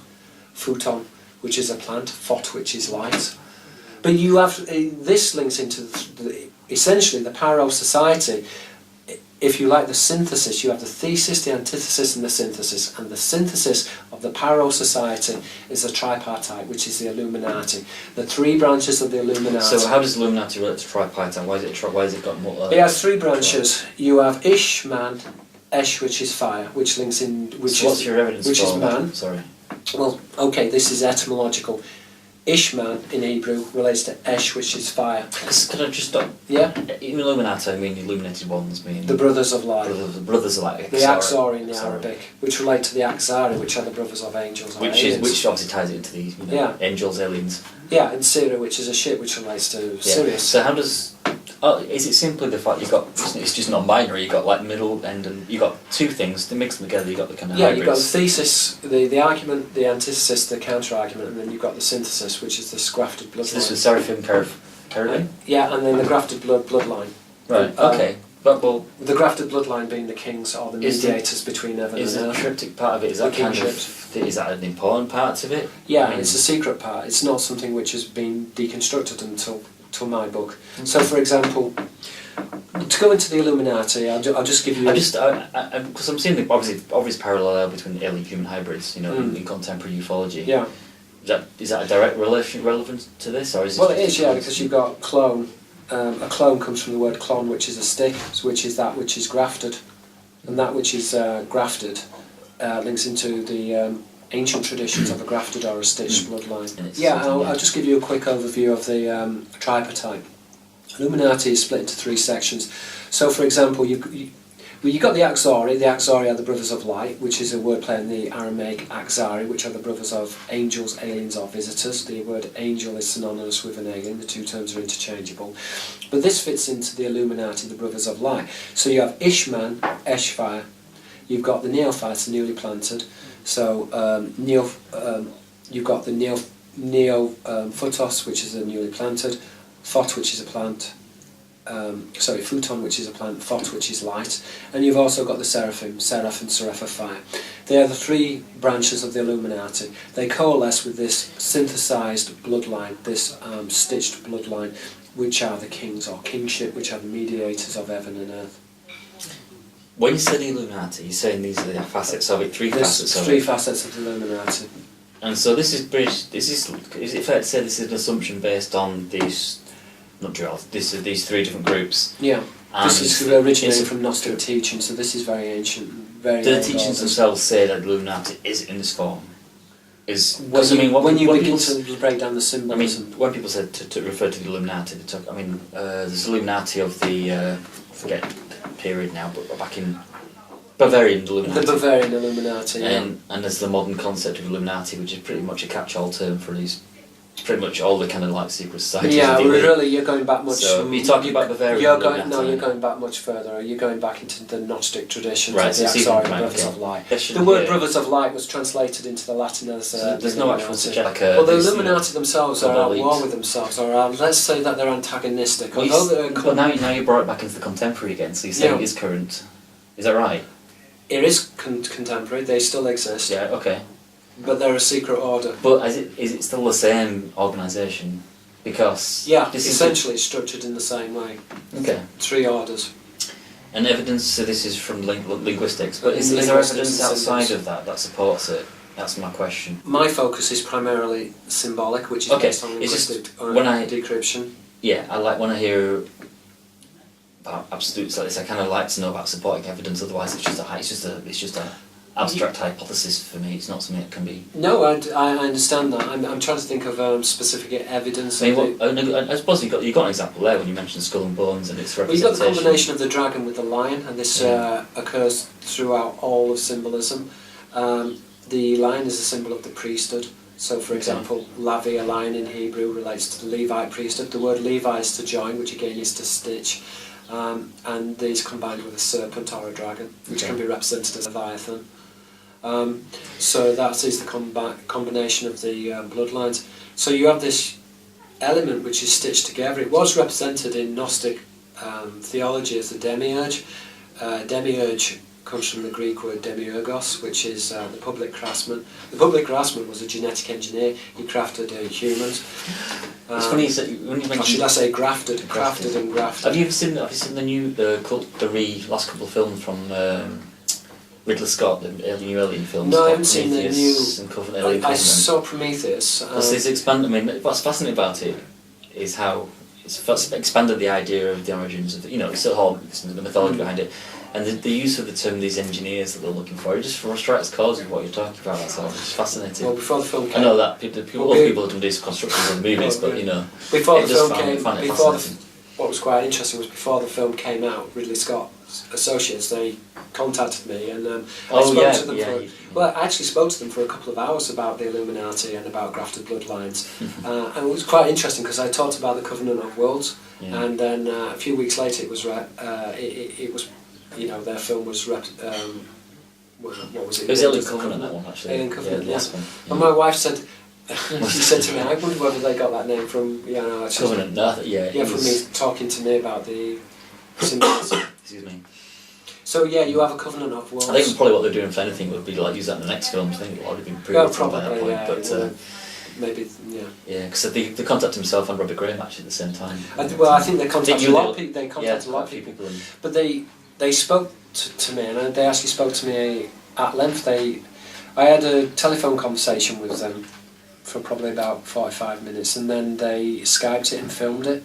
phuton, which is a plant, phot, which is light. But you have, this links into essentially the Paro society. If you like the synthesis, you have the thesis, the antithesis and the synthesis. And the synthesis of the Paro society is the tripartite, which is the Illuminati. The three branches of the Illuminati. So how does Illuminati relate to tripartite? Why has it got more? It has three branches. You have Ish, man, Esh, which is fire, which links in... So what's your evidence which for is man. Sorry. Well, okay, this is etymological. Ishman in Hebrew relates to Esh, which is fire. Could I just stop? Yeah. In Illuminati, I mean illuminated ones, mean the brothers of light. Brothers of light. The Axari in the Arabic, which relate to the Axari, which are the brothers of angels. Which obviously ties it into the angels, aliens. Yeah, and Sirius, which is a ship, which relates to Sirius. So how does? Is it simply the fact you got? It's just non-binary. You got like middle end, and you got two things. To mix them together, you got the kind of hybrids. You've got the thesis, the argument, the antithesis, the counter-argument, and then you've got the synthesis, which is this grafted bloodline. So this was Seraphim, Cherubim? Yeah, and then the grafted bloodline. Right. Okay. But the grafted bloodline being the kings or the mediators between heaven and earth. Is the cryptic part of it? Is that is that an important part of it? Yeah, it's a secret part. It's not something which has been deconstructed until my book. So, for example, to go into the Illuminati, I'll just give you... Because I'm seeing the obvious parallel between the alien human hybrids, in contemporary ufology. Yeah. Is that a direct relevance to this, or is it? Well, it is, because you've got clone. A clone comes from the word clone, which is a stick, which is that which is grafted, and that which is grafted links into the ancient traditions of a grafted or a stitched bloodline. I'll just give you a quick overview of the tripartite. Illuminati is split into three sections. So, for example, you've got the Axari. The Axari are the brothers of light, which is a wordplay in the Aramaic Axari, which are the brothers of angels, aliens, or visitors. The word angel is synonymous with an alien. The two terms are interchangeable. But this fits into the Illuminati, the brothers of light. So you have Ishman, Eshfire. You've got the neophytes, the newly planted. So you've got the Phutos, which is the newly planted. Phot, which is a plant. Phuton, which is a plant, Phot, which is light, and you've also got the Seraphim, Seraph and Seraph of fire. They are the three branches of the Illuminati. They coalesce with this synthesized bloodline, this stitched bloodline, which are the kings or kingship, which are the mediators of heaven and earth. When you say the Illuminati, you're saying these are the facets of it, facets of it? Three facets of the Illuminati. And so this is British. Is it fair to say this is an assumption based on these? Not duality. These three different groups. Yeah. This is originating from Gnostic teaching, so this is very ancient. Very. Do the teachings themselves say that Illuminati is in this form? When you begin to break down the symbolism. When people said to refer to the Illuminati, they talk. There's Illuminati of the I forget the period now, but back in Bavarian Illuminati. The Bavarian Illuminati. And there's the modern concept of Illuminati, which is pretty much a catch-all term for these. Pretty much all the kind of like secret societies. Yeah, really, you're going back much. So you're talking about Bavaria. You're going back much further. You're going back into the Gnostic traditions of the Axari Brothers of Light. The word Brothers of Light was translated into the Latin as. There's no actual suggestion. Well, the Illuminati themselves are at war with themselves, or let's say that they're antagonistic. But now you brought it back into the contemporary again. So you say it is current. Is that right? It is contemporary. They still exist. Yeah. Okay. But they're a secret order. But is it still the same organisation? Because essentially it's structured in the same way. Okay. Three orders. And evidence. So this is from linguistics. But is there evidence outside of that supports it? That's my question. My focus is primarily symbolic, which is based on linguistic decryption. Yeah, I like when I hear about absolutes like this. I kind of like to know about supporting evidence. Otherwise, it's just a abstract hypothesis for me. It's not something that can be. No, I understand that. I'm trying to think of specific evidence. I suppose you got an example there when you mentioned Skull and Bones and its representation. Well, you've got the combination of the dragon with the lion, and this occurs throughout all of symbolism. The lion is a symbol of the priesthood. So, for example, Lavi, a lion in Hebrew, relates to the Levite priesthood. The word Levi is to join, which again is to stitch. And these combined with a serpent or a dragon, which can be represented as a Leviathan. So that is the combination of the bloodlines. So you have this element which is stitched together. It was represented in Gnostic theology as the demiurge. Demiurge comes from the Greek word demiurgos, which is the public craftsman. The public craftsman was a genetic engineer. He crafted humans. It's funny when you mentioned. Or should I say grafted and grafted. Have you seen the new last couple of films from Ridley Scott, the Alien films? No, I haven't seen the new. And Covenant. I saw Prometheus. What's fascinating about it is how it's expanded the idea of the origins of it's still the mythology behind it. And the use of the term "these engineers" that they're looking for, it just strikes chords with what you're talking about. That's all. It's fascinating. Well, before the film came, I know that people have done these constructions in the movies, but before the film came, what was quite interesting was before the film came out, Ridley Scott's associates they contacted me and I spoke to them Well, I actually spoke to them for a couple of hours about the Illuminati and about grafted bloodlines, and it was quite interesting because I talked about the Covenant of Worlds, and then a few weeks later it was their film was what was it? It was Alien Covenant, that one actually. Alien Covenant, the last one. And my wife said, she said to me, I wonder whether they got that name from Covenant. From me talking to me about the symbols. Excuse me. So you have a Covenant of Worlds. I think probably what they're doing, if anything, would be like use that in the next film. I think it'll already been proven by that point. But maybe, yeah, because they contacted himself and Robert Graham actually at the same time. I think they contacted a lot of people. They contacted a lot of people, but they spoke to me, and they actually spoke to me at length. I had a telephone conversation with them for probably about 45 minutes, and then they Skyped it and filmed it,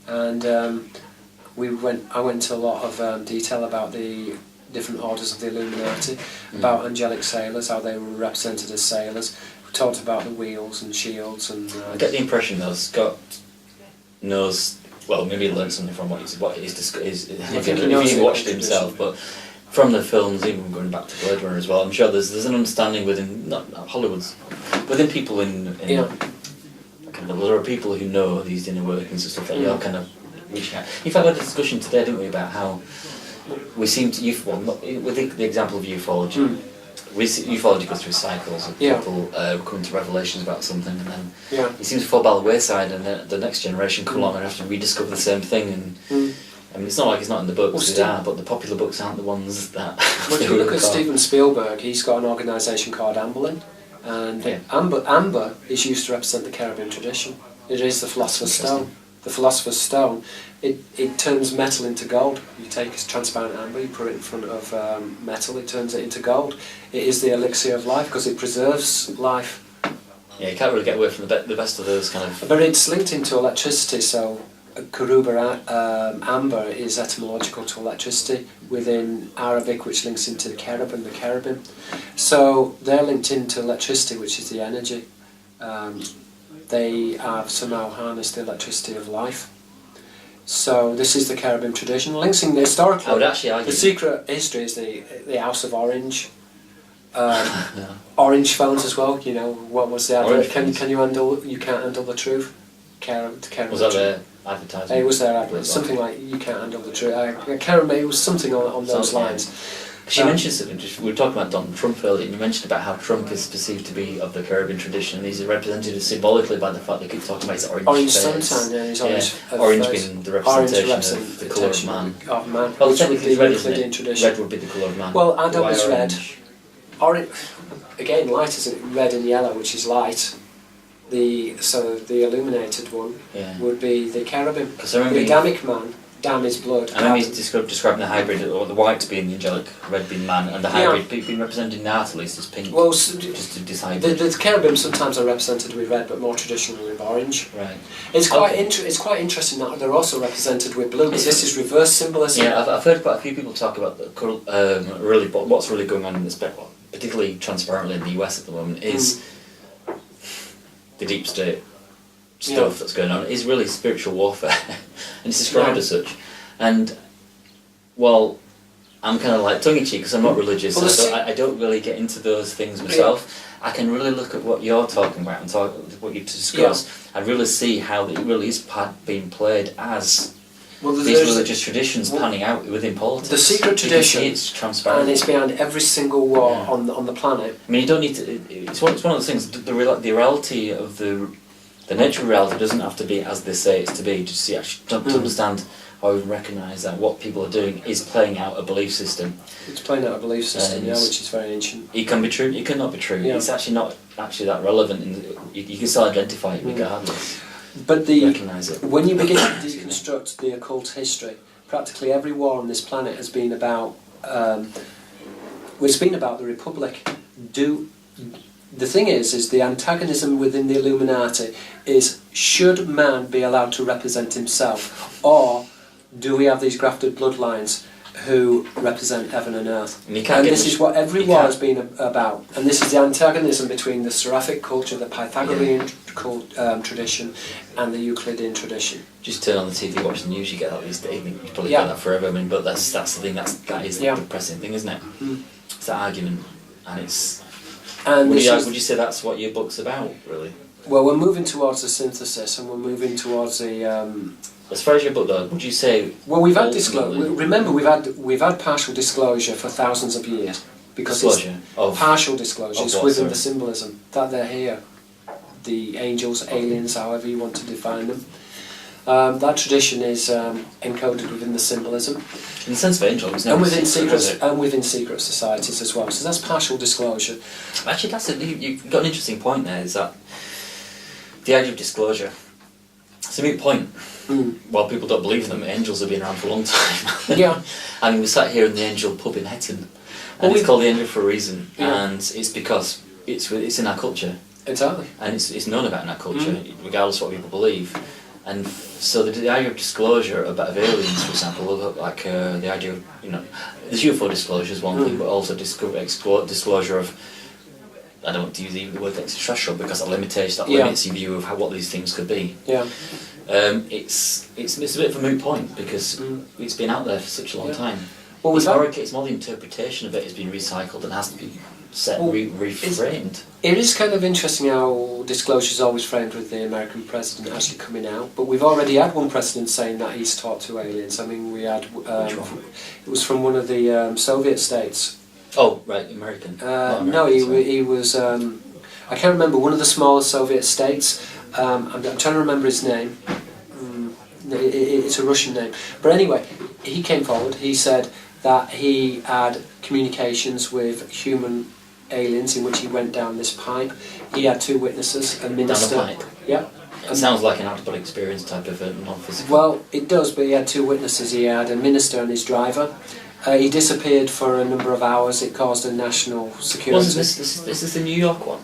and I went into a lot of detail about the different orders of the Illuminati, about angelic sailors, how they were represented as sailors. We talked about the wheels and shields, and I get the impression that Scott knows. Well, maybe he learned something from what he's if he watched it himself, but from the films, even going back to Blade Runner as well, I'm sure there's an understanding within within people in there are people who know these inner workings and stuff that you're kind of reaching out. In fact, we had a discussion today, didn't we, about how we seem to with the example of ufology. Ufology goes through cycles of people coming to revelations about something, and then it seems to fall by the wayside, and then the next generation come along and have to rediscover the same thing. And I mean, it's not like it's not in the books, but the popular books aren't the ones that. Well, if you look at Steven Spielberg, he's got an organisation called Amberlin, and amber is used to represent the Caribbean tradition. It is the Philosopher's Stone. The Philosopher's Stone, it turns metal into gold. You take a transparent amber, you put it in front of metal, it turns it into gold. It is the elixir of life because it preserves life. Yeah, you can't really get away from the best of those kind of... But it's linked into electricity, so Karuba amber is etymological to electricity within Arabic, which links into the cherubim. So they're linked into electricity, which is the energy. They have somehow harnessed the electricity of life. So this is the cherubim tradition. Links in historically. I would actually argue. The secret history is the House of Orange. Orange phones as well. What was the advert? Can you handle? You can't handle the truth. Was that their advertisement? It was their advert. Something like you can't handle the truth. I can't remember. It was something on those lines. She mentioned something, we were talking about Donald Trump earlier, and you mentioned about how Trump is perceived to be of the Caribbean tradition, and he's represented symbolically by the fact they keep talking about his orange face. Suntan, his orange orange being the representation of the colour of man. Well, technically red, isn't it? Red would be the colour of man. Well, Adam is red. Again, light isn't red and yellow, which is light. So the illuminated one would be the cherubim. The Adamic man damn his blood. And then he's describing the hybrid, or the white being the angelic, red being man, and the hybrid being represented in the art at least as pink. Well, just to decide. The cherubim sometimes are represented with red, but more traditionally with orange. Right. It's quite interesting that they're also represented with blue, but this is reverse symbolism. Yeah, I've heard quite a few people talk about really what's really going on in this, particularly transparently in the US at the moment, is the deep state stuff that's going on. It is really spiritual warfare, and it's described as such. And well, I'm kind of like tongue-in-cheek because I'm not religious, so I don't really get into those things myself. I can really look at what you're talking about and what you discuss. I really see how it really is being played as these religious traditions panning out within politics. The secret tradition, it's transparent, and it's behind every single war on the planet. I mean, you don't need to. It's one of those things. The reality of the nature of reality doesn't have to be as they say it's to be. Just to understand how we recognise that what people are doing is playing out a belief system. It's playing out a belief system, which is very ancient. It can be true, it cannot be true. It's actually not that relevant. You can still identify it regardless. But recognise it. When you begin to deconstruct the occult history, practically every war on this planet has been about. It's been about the Republic. The thing is the antagonism within the Illuminati is: should man be allowed to represent himself, or do we have these grafted bloodlines who represent heaven and earth? And this is what every war has been about. And this is the antagonism between the Seraphic culture, the Pythagorean tradition, and the Euclidean tradition. Just turn on the TV, watch the news, you get that these days. You probably get that forever. I mean, but that's the thing. That is the depressing thing, isn't it? It's that argument, and it's. And would you say that's what your book's about, really? Well, we're moving towards the synthesis, and we're moving towards the. As far as your book, though, would you say? Well, we've had disclosure. Remember, we've had partial disclosure for thousands of years because partial disclosures within the symbolism that they're here, the angels, aliens, however you want to define them. That tradition is encoded within the symbolism. In the sense of angels, and within secret societies as well. So that's partial disclosure. Actually, you've got an interesting point there. Is that the idea of disclosure? It's a moot point. While people don't believe in them, angels have been around for a long time. Yeah. I mean, we sat here in the Angel pub in Hetton, and it's called the Angel for a reason, and it's because it's in our culture. Exactly. And it's known about in our culture, regardless of what people believe. And so the idea of disclosure about aliens, for example, like the idea of, there's UFO disclosure is one thing, but also disclosure of, I don't want to use the word extraterrestrial because that limits your view of what these things could be. Yeah. It's a bit of a moot point because it's been out there for such a long time. Well, it's more the interpretation of it has been recycled and has to be reframed. It is kind of interesting how disclosure is always framed with the American president actually coming out, but we've already had one president saying that he's talked to aliens. I mean, we had it was from one of the Soviet states. Oh, right, American. No, he was. I can't remember, one of the smaller Soviet states. I'm trying to remember his name. It's a Russian name, but anyway, he came forward. He said that he had communications with human aliens in which he went down this pipe. He had two witnesses, a minister. Down the pipe? Yeah. It sounds like an out-of-body experience type of non-physical. Well, it does, but he had two witnesses. He had a minister and his driver. He disappeared for a number of hours. It caused a national security. Is this the New York one?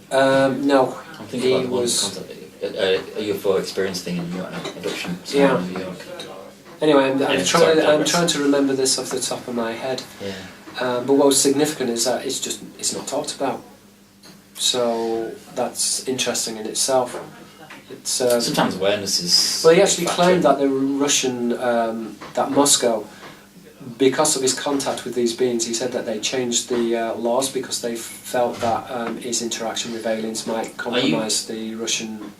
No. I'm thinking about the one concept, a UFO experience thing in New York, adoption in New York. Anyway, I'm trying to remember this off the top of my head. Yeah. But what's significant is that it's not talked about. So that's interesting in itself. It's sometimes awareness is. Well, he actually claimed that the Russian, that Moscow, because of his contact with these beings, he said that they changed the laws because they felt that his interaction with aliens might compromise the Russian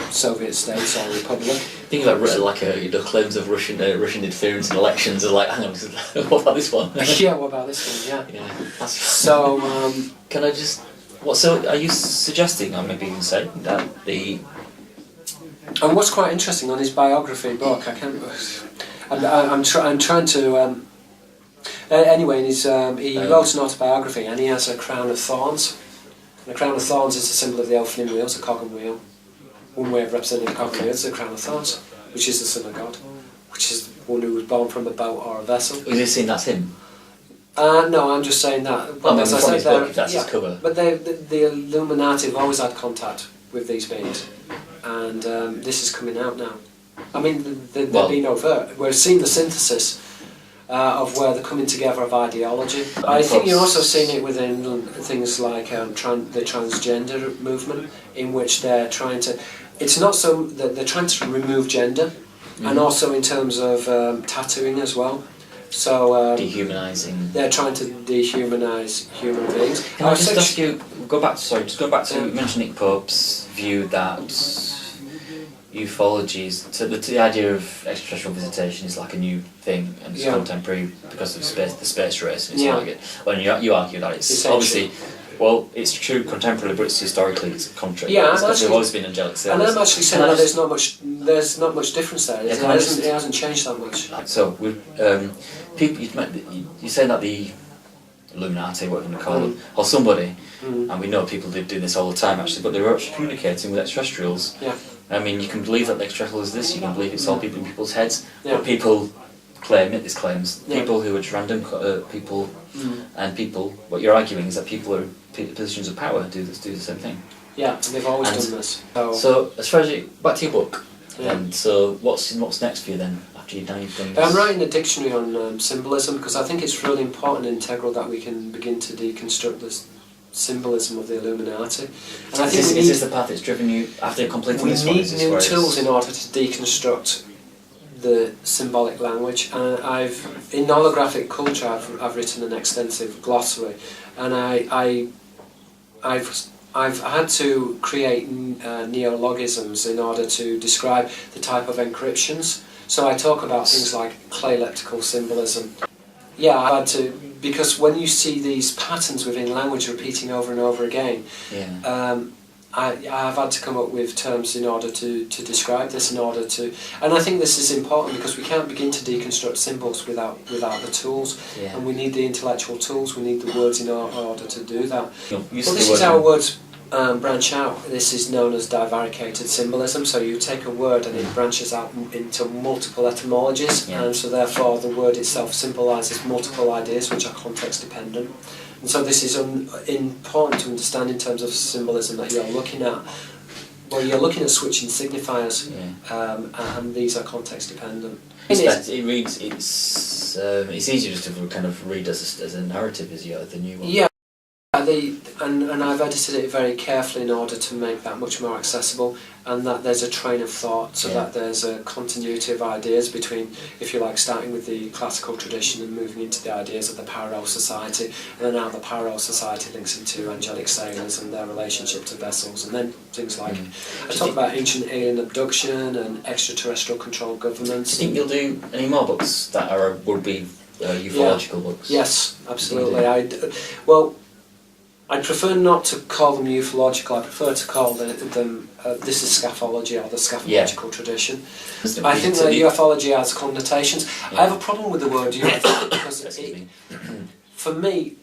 Soviet states or republic. Think about claims of Russian interference in elections. Are like, hang on, what about this one? Yeah, what about this one? Yeah. So, can I just? So, are you suggesting, or maybe even say that the? And what's quite interesting on his biography book, I'm trying to. Anyway, he wrote an autobiography, and he has a crown of thorns. And a crown of thorns is a symbol of the elfin wheel, it's a cog and wheel. One way of representing a cog and wheel is a crown of thorns, which is the Son of God. which is one who was born from a boat or a vessel. Is he saying that's him? No, I'm just saying that. Well, as I said, that's his cover. But the Illuminati have always had contact with these beings, and this is coming out now. I mean, they've been overt. We're seeing the synthesis of where the coming together of ideology. I think you're also seeing it within things like the transgender movement, in which they're trying to. It's not so that they're trying to remove gender, and also in terms of tattooing as well. So dehumanising. They're trying to dehumanise human beings. Can I just ask you? Go back to mentioning Pope's view that ufology, so the idea of extraterrestrial visitation is like a new thing and it's contemporary because of the space race. And it's like you argue that it's obviously. Well, it's true contemporarily, but historically it's contrary. Yeah, because they've always been angelic sailors. And I'm actually saying that there's not much difference there. It hasn't changed that much. So, people, you say that the Illuminati, whatever you call them, or somebody, and we know people do this all the time actually, but they're actually communicating with extraterrestrials. Yeah. I mean, you can believe that the extraterrestrial is this, you can believe it's all people in people's heads, but people make these claims. People who are just random people, and people, what you're arguing is that people are positions of power do the same thing. Yeah, they've always done this. So as far as back to your book, then. So what's next for you then after you've done this? I'm writing a dictionary on symbolism because I think it's really important and integral that we can begin to deconstruct this symbolism of the Illuminati. And I think is this the path that's driven you after completing this one? We need new tools in order to deconstruct the symbolic language, and in holographic culture I've written an extensive glossary, and I've had to create neologisms in order to describe the type of encryptions. So I talk about things like clayleptical symbolism. Yeah, I've had to, because when you see these patterns within language repeating over and over again, I've had to come up with terms in order to describe this, and I think this is important because we can't begin to deconstruct symbols without the tools, and we need the intellectual tools, we need the words in order to do that. This is how words branch out. This is known as divaricated symbolism, so you take a word and it branches out into multiple etymologies, and so therefore the word itself symbolises multiple ideas which are context dependent. And so this is important to understand in terms of symbolism that you're looking at. Well, you're looking at switching signifiers, and these are context dependent. It's easier just to kind of read as a narrative as the new one. Yeah, and I've edited it very carefully in order to make that much more accessible, and that there's a train of thought, so that there's a continuity of ideas between, if you like, starting with the classical tradition and moving into the ideas of the parallel society, and then how the parallel society links into angelic sailors and their relationship to vessels, and then things like, I talk about ancient alien abduction and extraterrestrial controlled governments. Do you think you'll do any more books that would be ufological books? Yes, absolutely. I prefer not to call them ufological. I prefer to call them this is scaphology or the scaphological tradition. I think that ufology has connotations. I have a problem with the word UFO because for me,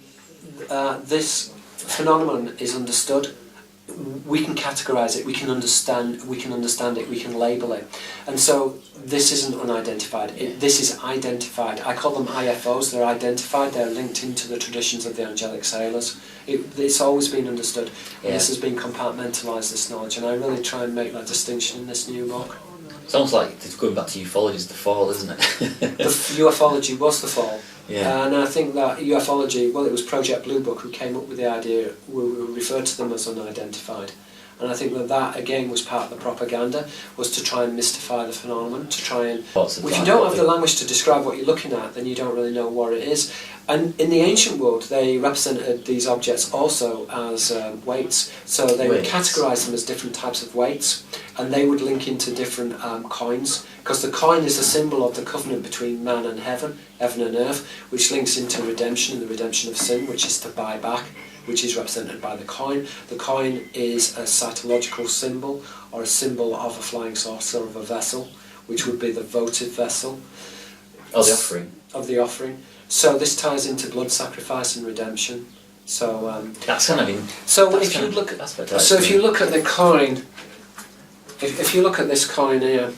this phenomenon is understood. We can categorise it, we can understand it, we can label it. And so this isn't unidentified, this is identified. I call them IFOs, they're identified, they're linked into the traditions of the angelic sailors. It's always been understood, and this has been compartmentalised, this knowledge, and I really try and make that distinction in this new book. It's almost like, going back to ufology, is the fall, isn't it? The ufology was the fall. Yeah. And I think that ufology, well, it was Project Blue Book who came up with the idea, we referred to them as unidentified. And I think that again was part of the propaganda, was to try and mystify the phenomenon, to try and... If you don't have the language to describe what you're looking at, then you don't really know what it is. And in the ancient world, they represented these objects also as weights. So they would categorise them as different types of weights, and they would link into different coins, because the coin is a symbol of the covenant between man and heaven and earth, which links into redemption, the redemption of sin, which is to buy back, which is represented by the coin. The coin is a cytological symbol, or a symbol of a flying saucer of a vessel, which would be the votive vessel. Of the offering. Of the offering. So this ties into blood sacrifice and redemption. So that's kind of So if you look at the coin, if you look at this coin here,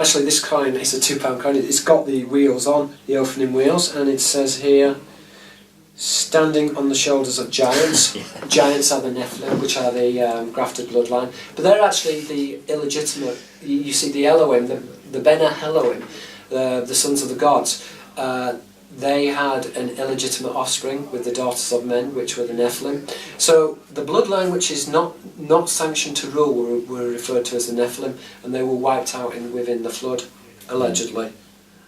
Actually, this coin is a £2 coin. It's got the wheels on, the opening wheels, and it says here, standing on the shoulders of giants. Yeah. Giants are the Nephilim, which are the grafted bloodline. But they're actually the illegitimate, you see the Elohim, the Bene Elohim, the sons of the gods. They had an illegitimate offspring with the daughters of men, which were the Nephilim. So the bloodline which is not sanctioned to rule were referred to as the Nephilim, and they were wiped out within the flood, allegedly.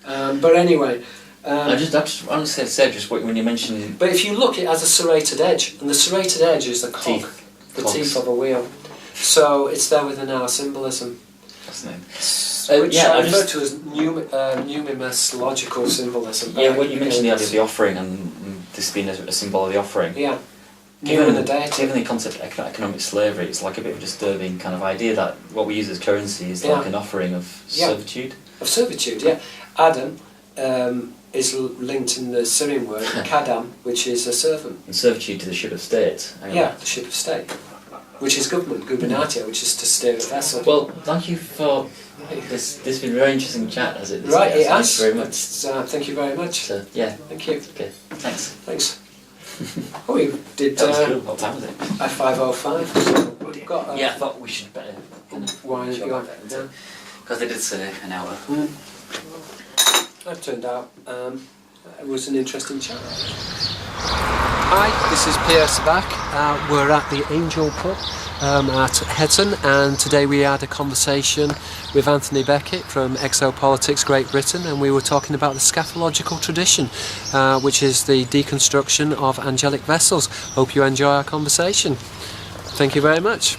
But anyway... I just honestly said just when you mentioned... But if you look, it has a serrated edge, and the serrated edge is the cog, the teeth of a wheel. So it's there with our symbolism. Fascinating. Which I refer to as numismological symbolism. Yeah, when you mentioned the idea of the offering and this being a symbol of the offering. Yeah. Given the concept of economic slavery, it's like a bit of a disturbing kind of idea that what we use as currency is like an offering of servitude. Of servitude, yeah. Adam is linked in the Syrian word, Kadam, which is a servant. And servitude to the ship of state. Yeah, the ship of state. Which is government, gubernatio, which is to steer a vessel. Well, thank you for this. This has been a very interesting chat, has it? Right, it has. Thank you very much. Thank you very much. So, yeah. Thank you. Okay, thanks. Thanks. Oh, we did... That was cool. What time was it? At 5:05. So we've got... yeah, I thought we should better... Why did you go? Because they did say an hour. That turned out it was an interesting chat. Hi, this is Pierre Sabak. We're at the Angel Pub at Heton, and today we had a conversation with Anthony Beckett from Exopolitics Great Britain, and we were talking about the scatological tradition, which is the deconstruction of angelic vessels. Hope you enjoy our conversation. Thank you very much.